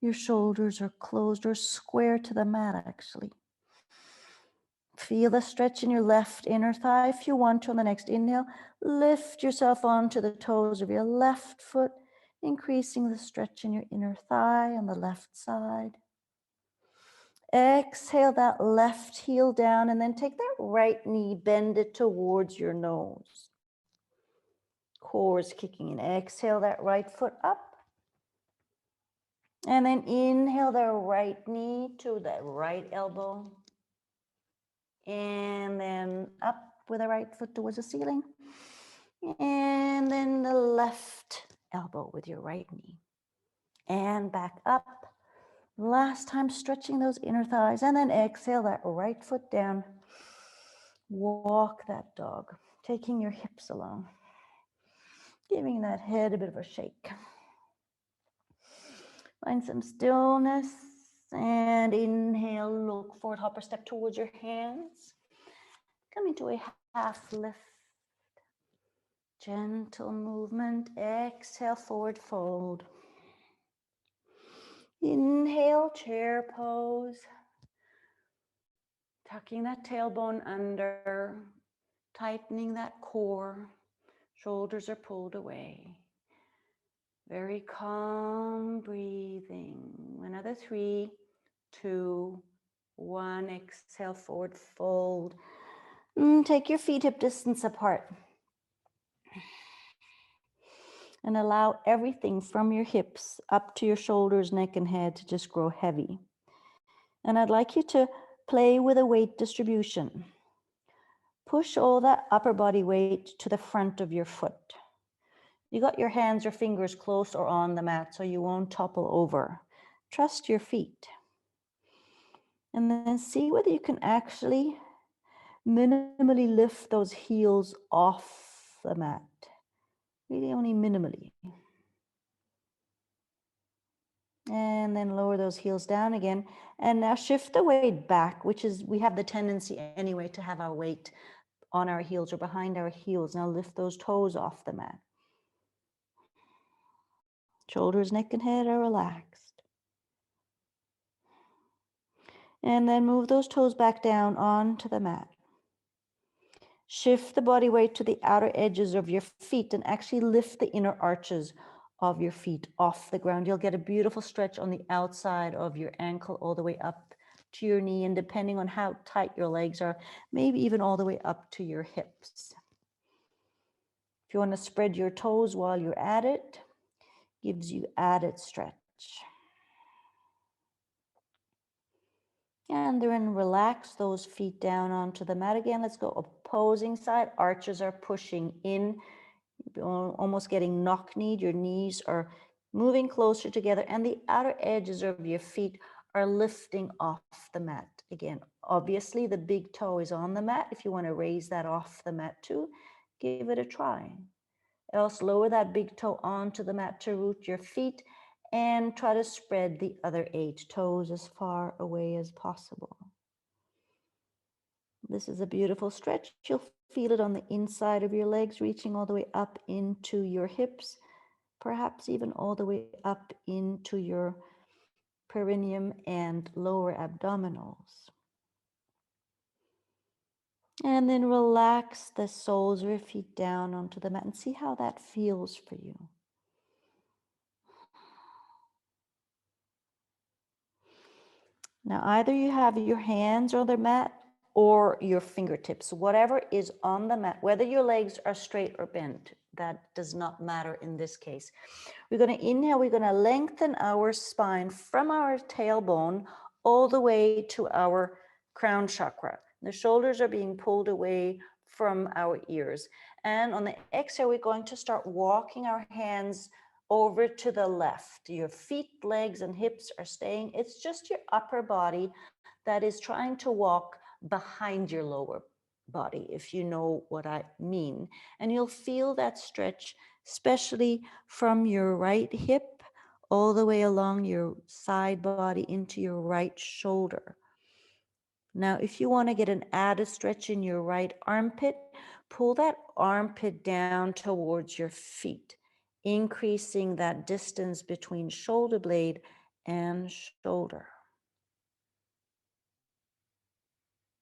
Your shoulders are closed or square to the mat, actually. Feel the stretch in your left inner thigh. If you want to, on the next inhale, lift yourself onto the toes of your left foot, increasing the stretch in your inner thigh on the left side. Exhale that left heel down, and then take that right knee, bend it towards your nose. Core is kicking in. Exhale that right foot up. And then inhale the right knee to the right elbow. And then up with the right foot towards the ceiling. And then the left elbow with your right knee. And back up. Last time, stretching those inner thighs. And then exhale that right foot down. Walk that dog, taking your hips along. Giving that head a bit of a shake. Find some stillness. And inhale, look forward, hopper step towards your hands. Come into a half lift. Gentle movement. Exhale, forward fold. Inhale, chair pose. Tucking that tailbone under. Tightening that core. Shoulders are pulled away. Very calm breathing. Another 3, 2, 1. Exhale, forward fold. Take your feet hip distance apart. And allow everything from your hips up to your shoulders, neck, and head to just grow heavy. And I'd like you to play with a weight distribution. Push all that upper body weight to the front of your foot. You got your hands or fingers close or on the mat so you won't topple over. Trust your feet. And then see whether you can actually minimally lift those heels off the mat. Really only minimally. And then lower those heels down again. And now shift the weight back, which is, we have the tendency anyway to have our weight on our heels or behind our heels. Now lift those toes off the mat. Shoulders, neck, and head are relaxed. And then move those toes back down onto the mat. Shift the body weight to the outer edges of your feet and actually lift the inner arches of your feet off the ground. You'll get a beautiful stretch on the outside of your ankle all the way up to your knee, and depending on how tight your legs are, maybe even all the way up to your hips. If you want to spread your toes while you're at it, gives you added stretch. And then relax those feet down onto the mat again. Let's go opposing side. Arches are pushing in, almost getting knock-kneed. Your knees are moving closer together, and the outer edges of your feet are lifting off the mat. Again, obviously the big toe is on the mat. If you want to raise that off the mat too, give it a try. Else lower that big toe onto the mat to root your feet, and try to spread the other 8 toes as far away as possible. This is a beautiful stretch. You'll feel it on the inside of your legs, reaching all the way up into your hips, perhaps even all the way up into your perineum and lower abdominals. And then relax the soles of your feet down onto the mat and see how that feels for you. Now, either you have your hands on the mat or your fingertips, whatever is on the mat, whether your legs are straight or bent, that does not matter in this case. We're going to inhale, we're going to lengthen our spine from our tailbone all the way to our crown chakra. The shoulders are being pulled away from our ears. And on the exhale, we're going to start walking our hands over to the left. Your feet, legs, and hips are staying. It's just your upper body that is trying to walk behind your lower body, if you know what I mean. And you'll feel that stretch, especially from your right hip all the way along your side body into your right shoulder. Now, if you want to get an added stretch in your right armpit, pull that armpit down towards your feet, increasing that distance between shoulder blade and shoulder.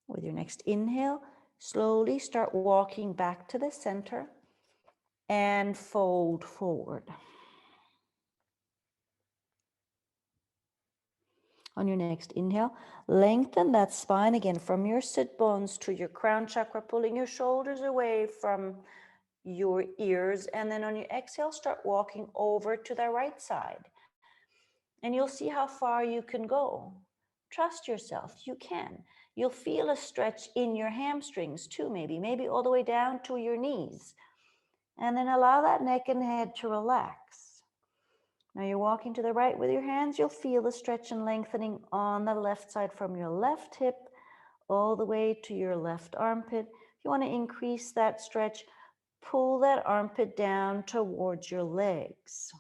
With your next inhale, slowly start walking back to the center and fold forward. On your next inhale, lengthen that spine again from your sit bones to your crown chakra, pulling your shoulders away from your ears. And then on your exhale, start walking over to the right side. And you'll see how far you can go. Trust yourself, you can. You'll feel a stretch in your hamstrings too, maybe all the way down to your knees. And then allow that neck and head to relax. Now you're walking to the right with your hands, you'll feel the stretch and lengthening on the left side from your left hip all the way to your left armpit. If you want to increase that stretch, pull that armpit down towards your legs.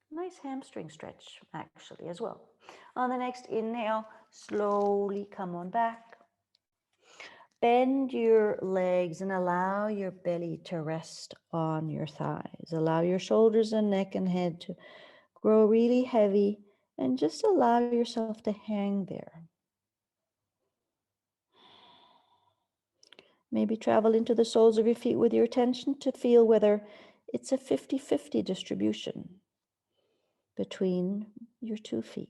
Nice hamstring stretch, actually, as well. On the next inhale, slowly come on back. Bend your legs and allow your belly to rest on your thighs. Allow your shoulders and neck and head to grow really heavy and just allow yourself to hang there. Maybe travel into the soles of your feet with your attention to feel whether it's a 50-50 distribution between your 2 feet.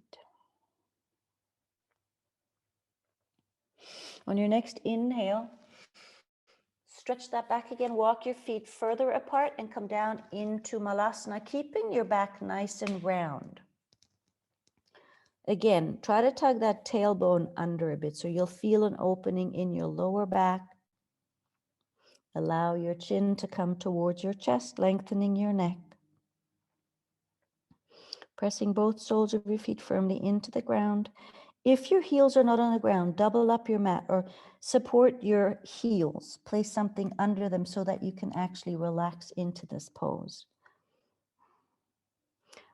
On your next inhale, stretch that back again, walk your feet further apart and come down into Malasana, keeping your back nice and round. Again, try to tug that tailbone under a bit so you'll feel an opening in your lower back. Allow your chin to come towards your chest, lengthening your neck. Pressing both soles of your feet firmly into the ground. If your heels are not on the ground, double up your mat or support your heels. Place something under them so that you can actually relax into this pose.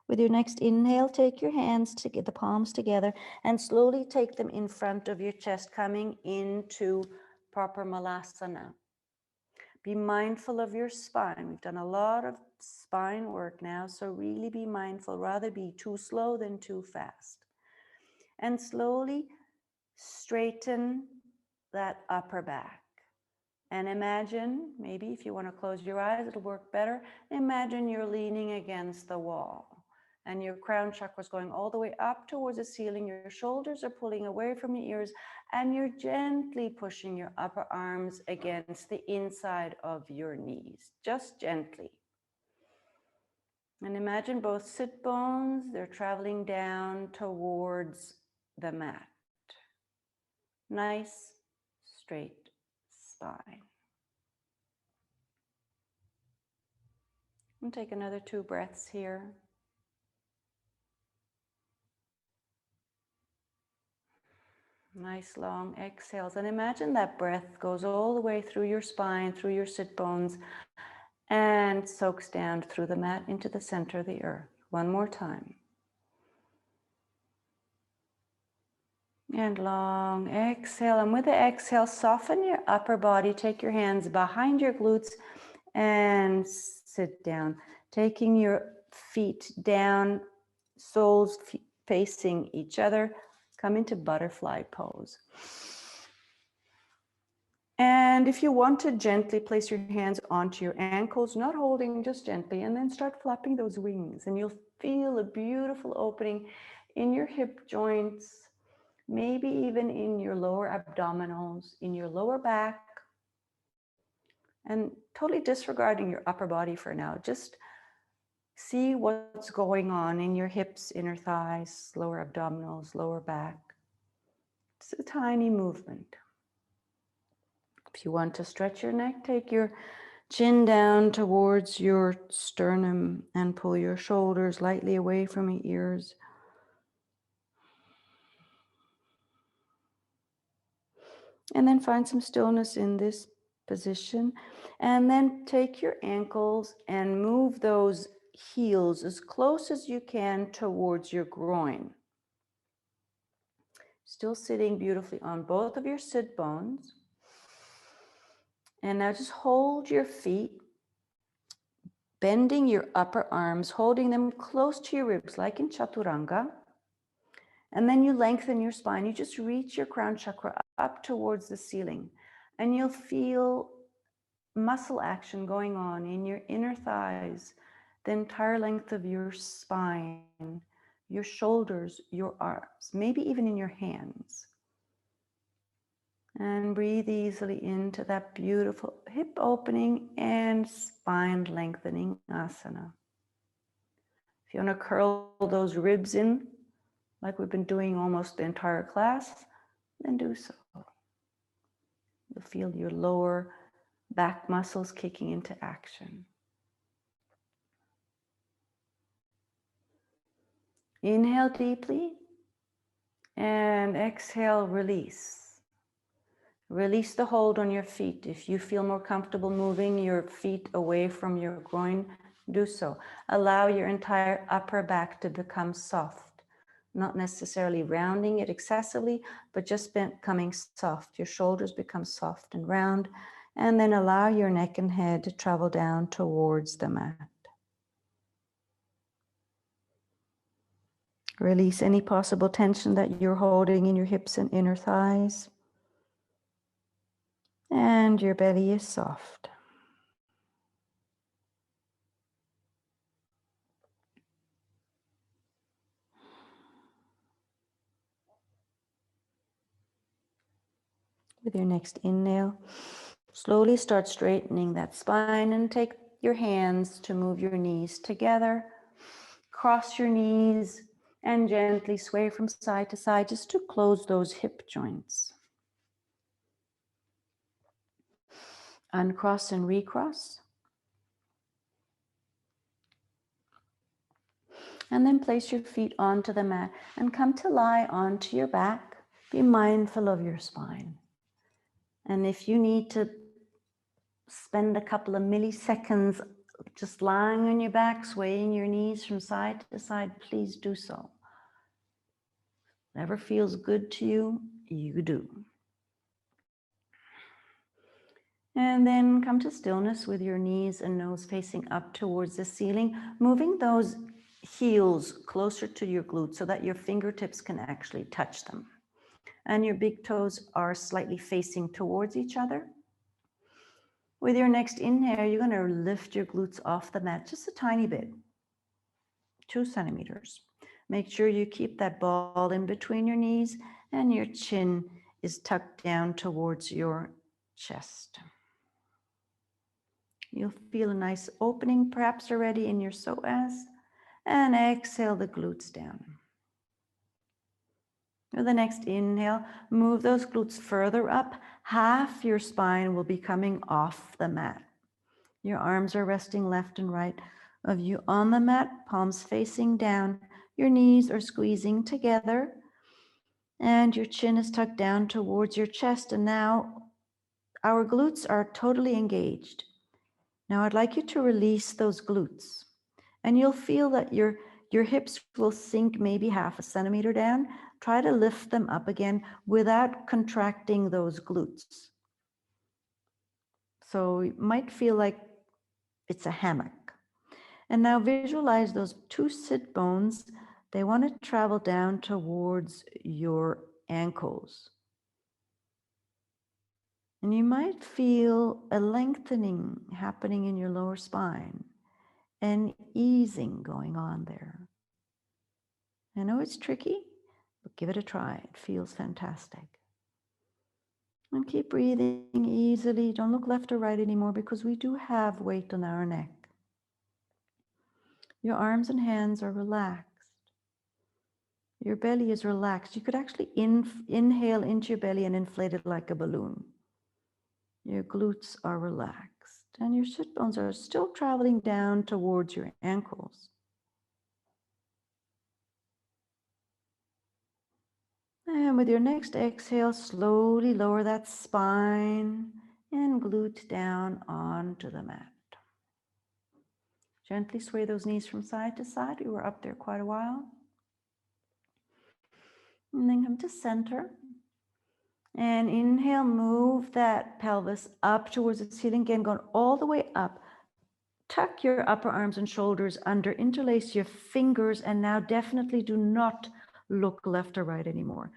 With your next inhale, take your hands to get the palms together and slowly take them in front of your chest, coming into proper Malasana. Be mindful of your spine. We've done a lot of spine work now, so really be mindful. Rather be too slow than too fast. And slowly straighten that upper back. And imagine, maybe if you want to close your eyes, it'll work better. Imagine you're leaning against the wall and your crown chakra is going all the way up towards the ceiling. Your shoulders are pulling away from your ears and you're gently pushing your upper arms against the inside of your knees, just gently. And imagine both sit bones, they're traveling down towards the mat. Nice, straight spine. And take another 2 breaths here. Nice long exhales. And imagine that breath goes all the way through your spine, through your sit bones, and soaks down through the mat into the center of the earth. One more time. And long exhale. And with the exhale, soften your upper body. Take your hands behind your glutes and sit down. Taking your feet down, soles facing each other. Come into butterfly pose. And if you want to gently place your hands onto your ankles, not holding, just gently, and then start flapping those wings. And you'll feel a beautiful opening in your hip joints, maybe even in your lower abdominals, in your lower back, and totally disregarding your upper body for now. Just see what's going on in your hips, inner thighs, lower abdominals, lower back. It's a tiny movement. If you want to stretch your neck, take your chin down towards your sternum and pull your shoulders lightly away from your ears. And then find some stillness in this position. And then take your ankles and move those heels as close as you can towards your groin. Still sitting beautifully on both of your sit bones. And now just hold your feet, bending your upper arms, holding them close to your ribs, like in Chaturanga. And then you lengthen your spine. You just reach your crown chakra up towards the ceiling. And you'll feel muscle action going on in your inner thighs the entire length of your spine, your shoulders, your arms, maybe even in your hands. And breathe easily into that beautiful hip opening and spine lengthening asana. If you want to curl those ribs in, like we've been doing almost the entire class, then do so. You'll feel your lower back muscles kicking into action. Inhale deeply and exhale, release. Release the hold on your feet. If you feel more comfortable moving your feet away from your groin, do so. Allow your entire upper back to become soft. Not necessarily rounding it excessively, but just becoming soft. Your shoulders become soft and round, and then allow your neck and head to travel down towards the mat. Release any possible tension that you're holding in your hips and inner thighs. And your belly is soft. With your next inhale, slowly start straightening that spine and take your hands to move your knees together. Cross your knees and gently sway from side to side just to close those hip joints. Uncross and recross. And then place your feet onto the mat and come to lie onto your back. Be mindful of your spine. And if you need to spend a couple of milliseconds just lying on your back, swaying your knees from side to side, please do so. Whatever feels good to you, you do. And then come to stillness with your knees and nose facing up towards the ceiling, moving those heels closer to your glutes so that your fingertips can actually touch them. And your big toes are slightly facing towards each other. With your next inhale, you're going to lift your glutes off the mat just a tiny bit, 2 centimeters. Make sure you keep that ball in between your knees and your chin is tucked down towards your chest. You'll feel a nice opening perhaps already in your psoas, and exhale the glutes down. With the next inhale, move those glutes further up. Half your spine will be coming off the mat. Your arms are resting left and right of you on the mat, palms facing down. Your knees are squeezing together and your chin is tucked down towards your chest. And now our glutes are totally engaged. Now I'd like you to release those glutes and you'll feel that your hips will sink maybe 0.5 centimeter down. Try to lift them up again without contracting those glutes. So it might feel like it's a hammock. And now visualize those 2 sit bones. They want to travel down towards your ankles. And you might feel a lengthening happening in your lower spine and easing going on there. I know it's tricky, but give it a try. It feels fantastic. And keep breathing easily. Don't look left or right anymore because we do have weight on our neck. Your arms and hands are relaxed. Your belly is relaxed. You could actually inhale into your belly and inflate it like a balloon. Your glutes are relaxed and your sit bones are still traveling down towards your ankles. And with your next exhale, slowly lower that spine and glute down onto the mat. Gently sway those knees from side to side. We were up there quite a while. And then come to center. And inhale, move that pelvis up towards the ceiling. Again, going all the way up. Tuck your upper arms and shoulders under. Interlace your fingers. And now definitely do not look left or right anymore.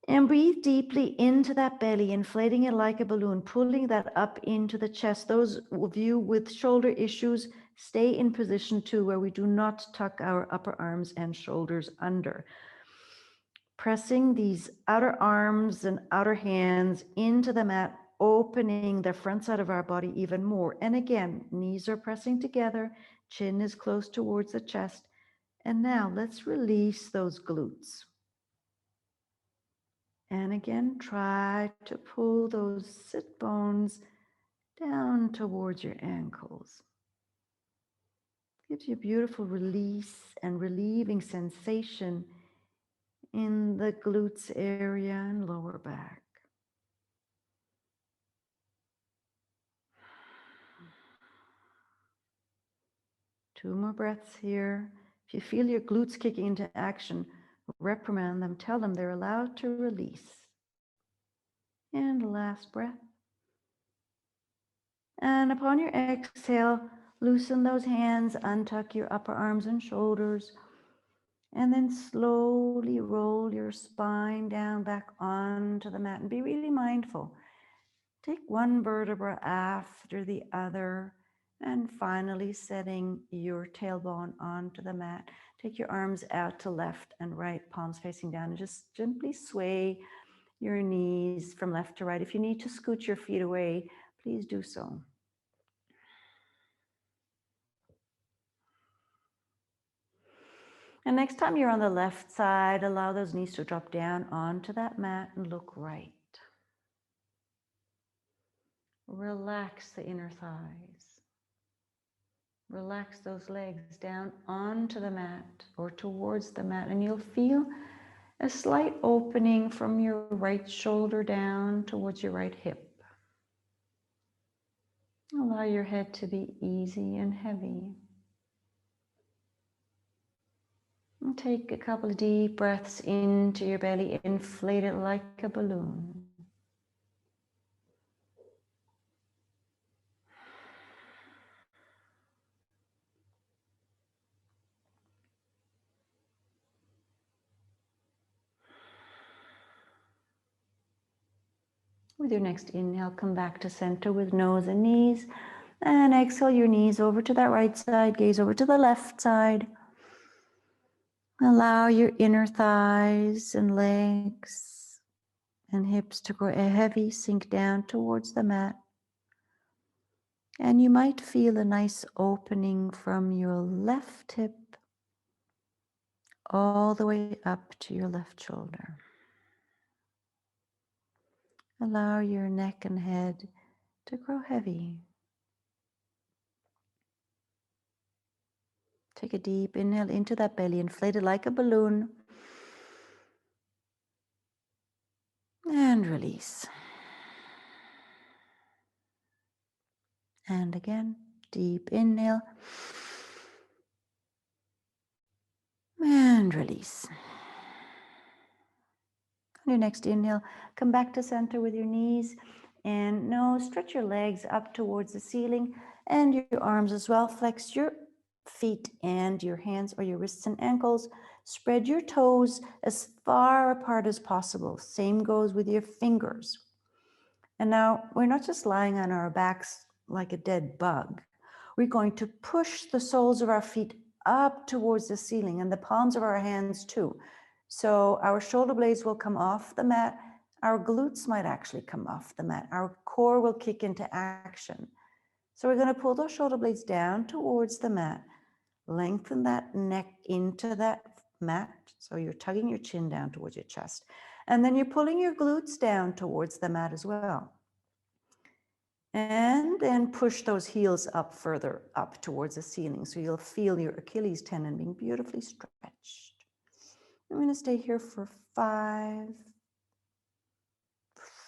And breathe deeply into that belly, inflating it like a balloon, pulling that up into the chest. Those of you with shoulder issues, stay in position 2 where we do not tuck our upper arms and shoulders under. Pressing these outer arms and outer hands into the mat, opening the front side of our body even more. And again, knees are pressing together, chin is close towards the chest. And now let's release those glutes. And again, try to pull those sit bones down towards your ankles. Gives you a beautiful release and relieving sensation in the glutes area and lower back. Two more breaths here. If you feel your glutes kicking into action, reprimand them, tell them they're allowed to release. And last breath. And upon your exhale, loosen those hands, untuck your upper arms and shoulders, and then slowly roll your spine down back onto the mat and be really mindful. Take one vertebra after the other, and finally setting your tailbone onto the mat. Take your arms out to left and right, palms facing down, and just gently sway your knees from left to right. If you need to scoot your feet away, please do so. And next time you're on the left side, allow those knees to drop down onto that mat and look right. Relax the inner thighs. Relax those legs down onto the mat or towards the mat, and you'll feel a slight opening from your right shoulder down towards your right hip. Allow your head to be easy and heavy. And take a couple of deep breaths into your belly, inflate it like a balloon. With your next inhale, come back to center with nose and knees. And exhale your knees over to that right side, gaze over to the left side. Allow your inner thighs and legs and hips to grow heavy, sink down towards the mat. And you might feel a nice opening from your left hip all the way up to your left shoulder. Allow your neck and head to grow heavy. Take a deep inhale into that belly, inflate it like a balloon. And release. And again, deep inhale. And release. On your next inhale, come back to center with your knees. And no, stretch your legs up towards the ceiling and your arms as well. Flex your feet and your hands or your wrists and ankles. Spread your toes as far apart as possible. Same goes with your fingers. And now we're not just lying on our backs like a dead bug. We're going to push the soles of our feet up towards the ceiling and the palms of our hands too. So our shoulder blades will come off the mat. Our glutes might actually come off the mat. Our core will kick into action. So we're going to pull those shoulder blades down towards the mat. Lengthen that neck into that mat. So you're tugging your chin down towards your chest. And then you're pulling your glutes down towards the mat as well. And then push those heels up further up towards the ceiling. So you'll feel your Achilles tendon being beautifully stretched. I'm going to stay here for 5,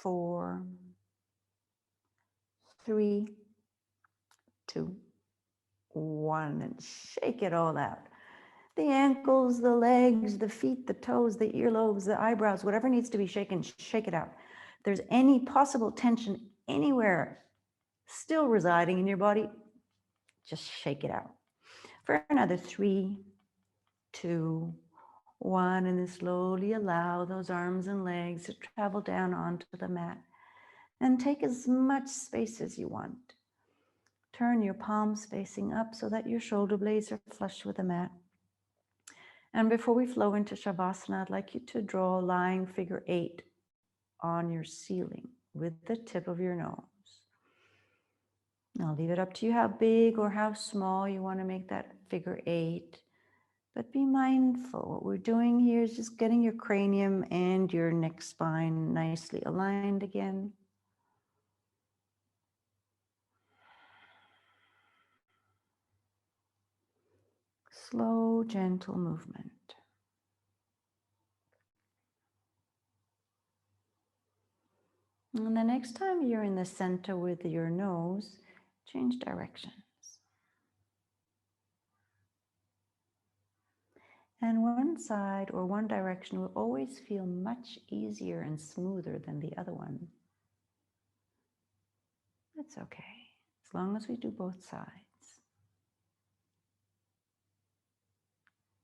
4, 3, 2, 1, and shake it all out. The ankles, the legs, the feet, the toes, the earlobes, the eyebrows, whatever needs to be shaken, shake it out. If there's any possible tension anywhere still residing in your body, just shake it out. For another 3, 2, 1, and then slowly allow those arms and legs to travel down onto the mat and take as much space as you want. Turn your palms facing up so that your shoulder blades are flush with the mat. And before we flow into Shavasana, I'd like you to draw a lying figure 8 on your ceiling with the tip of your nose. I'll leave it up to you how big or how small you want to make that figure 8. But be mindful. What we're doing here is just getting your cranium and your neck spine nicely aligned again. Slow, gentle movement. And the next time you're in the center with your nose, change directions. And one side or one direction will always feel much easier and smoother than the other one. That's okay, as long as we do both sides.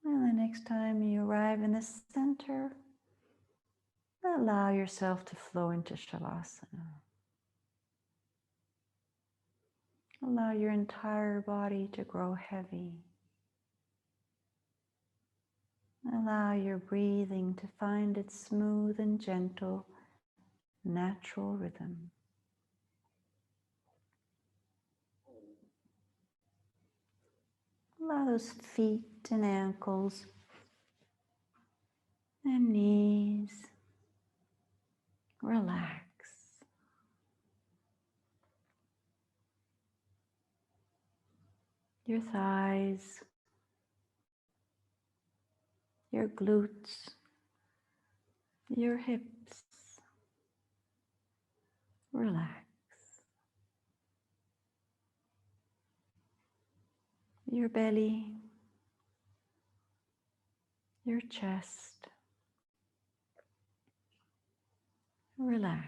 And the next time you arrive in the center, allow yourself to flow into Shavasana. Allow your entire body to grow heavy. Allow your breathing to find its smooth and gentle, natural rhythm. Allow those feet and ankles and knees relax. Your thighs, your glutes, your hips, relax. Your belly, your chest, relax.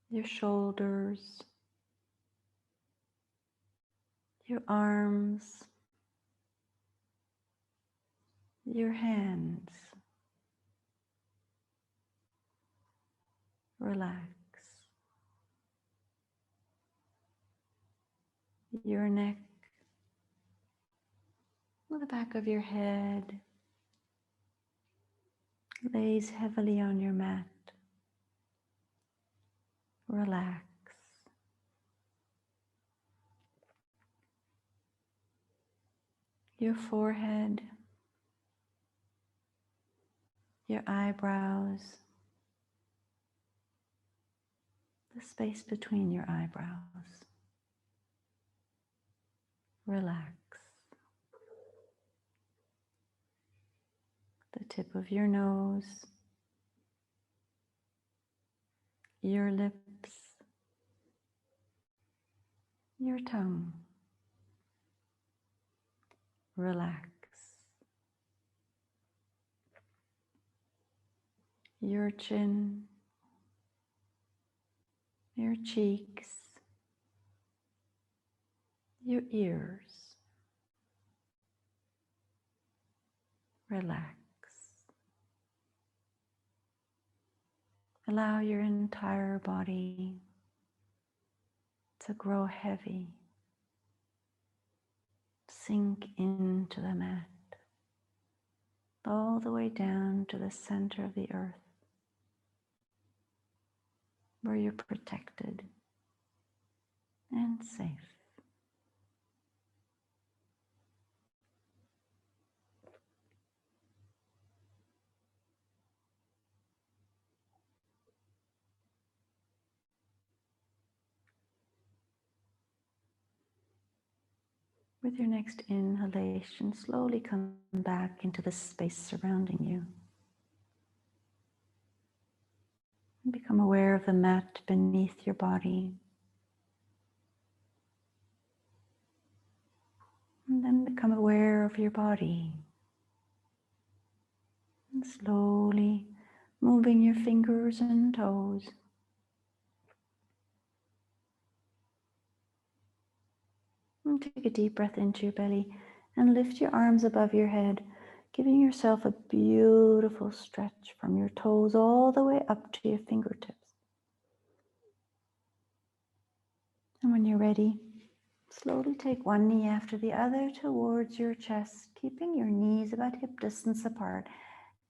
Your shoulders, your arms, your hands, relax. Your neck, the back of your head lays heavily on your mat. Relax. Your forehead, your eyebrows, the space between your eyebrows. Relax. The tip of your nose, your lips, your tongue. Relax. Your chin, your cheeks, your ears. Relax. Allow your entire body to grow heavy. Sink into the mat, all the way down to the center of the earth, where you're protected and safe. With your next inhalation, slowly come back into the space surrounding you. And become aware of the mat beneath your body. And then become aware of your body. And slowly moving your fingers and toes. And take a deep breath into your belly and lift your arms above your head. Giving yourself a beautiful stretch from your toes all the way up to your fingertips. And when you're ready, slowly take one knee after the other towards your chest, keeping your knees about hip distance apart,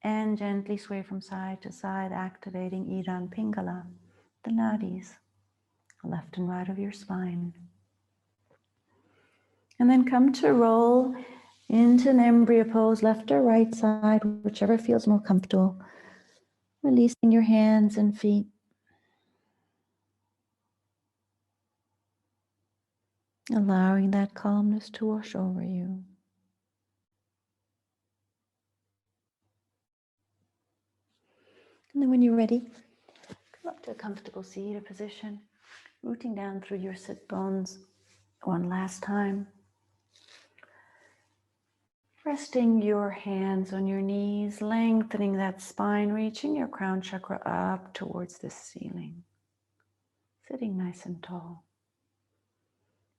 and gently sway from side to side, activating Idam Pingala, the nadis, left and right of your spine. And then come to roll into an embryo pose, left or right side, whichever feels more comfortable. Releasing your hands and feet. Allowing that calmness to wash over you. And then when you're ready, come up to a comfortable seated position, rooting down through your sit bones one last time. Resting your hands on your knees, lengthening that spine, reaching your crown chakra up towards the ceiling. Sitting nice and tall.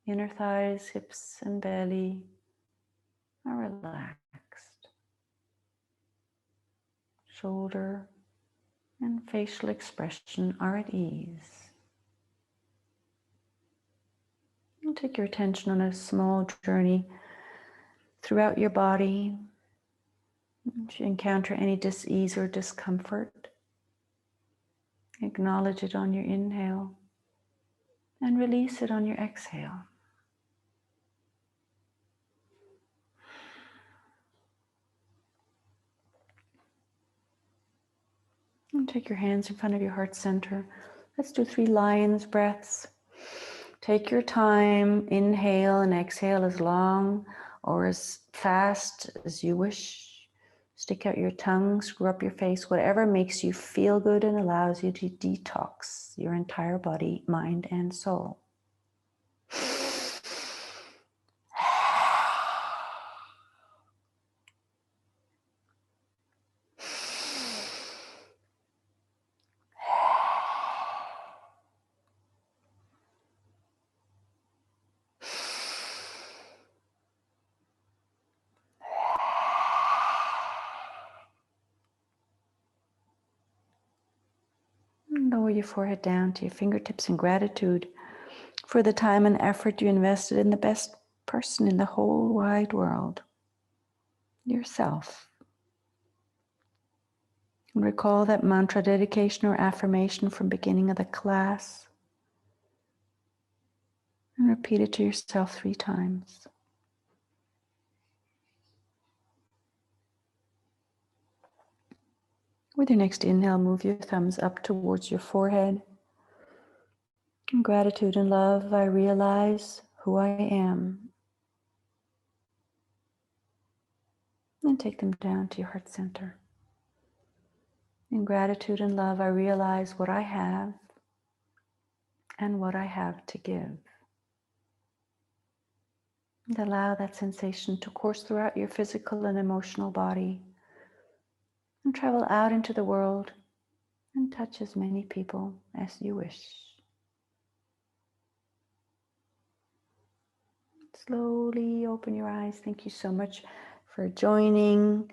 Inner thighs, hips, and belly are relaxed. Shoulder and facial expression are at ease. And take your attention on a small journey throughout your body. If you encounter any dis-ease or discomfort, acknowledge it on your inhale and release it on your exhale. And take your hands in front of your heart center. Let's do 3 lion's breaths. Take your time, inhale and exhale as long or as fast as you wish. Stick out your tongue, screw up your face, whatever makes you feel good and allows you to detox your entire body, mind, and soul. Lower your forehead down to your fingertips in gratitude for the time and effort you invested in the best person in the whole wide world, yourself. And recall that mantra, dedication, or affirmation from beginning of the class. And repeat it to yourself 3 times. With your next inhale, move your thumbs up towards your forehead. In gratitude and love, I realize who I am. And take them down to your heart center. In gratitude and love, I realize what I have and what I have to give. And allow that sensation to course throughout your physical and emotional body and travel out into the world and touch as many people as you wish. Slowly open your eyes. Thank you so much for joining.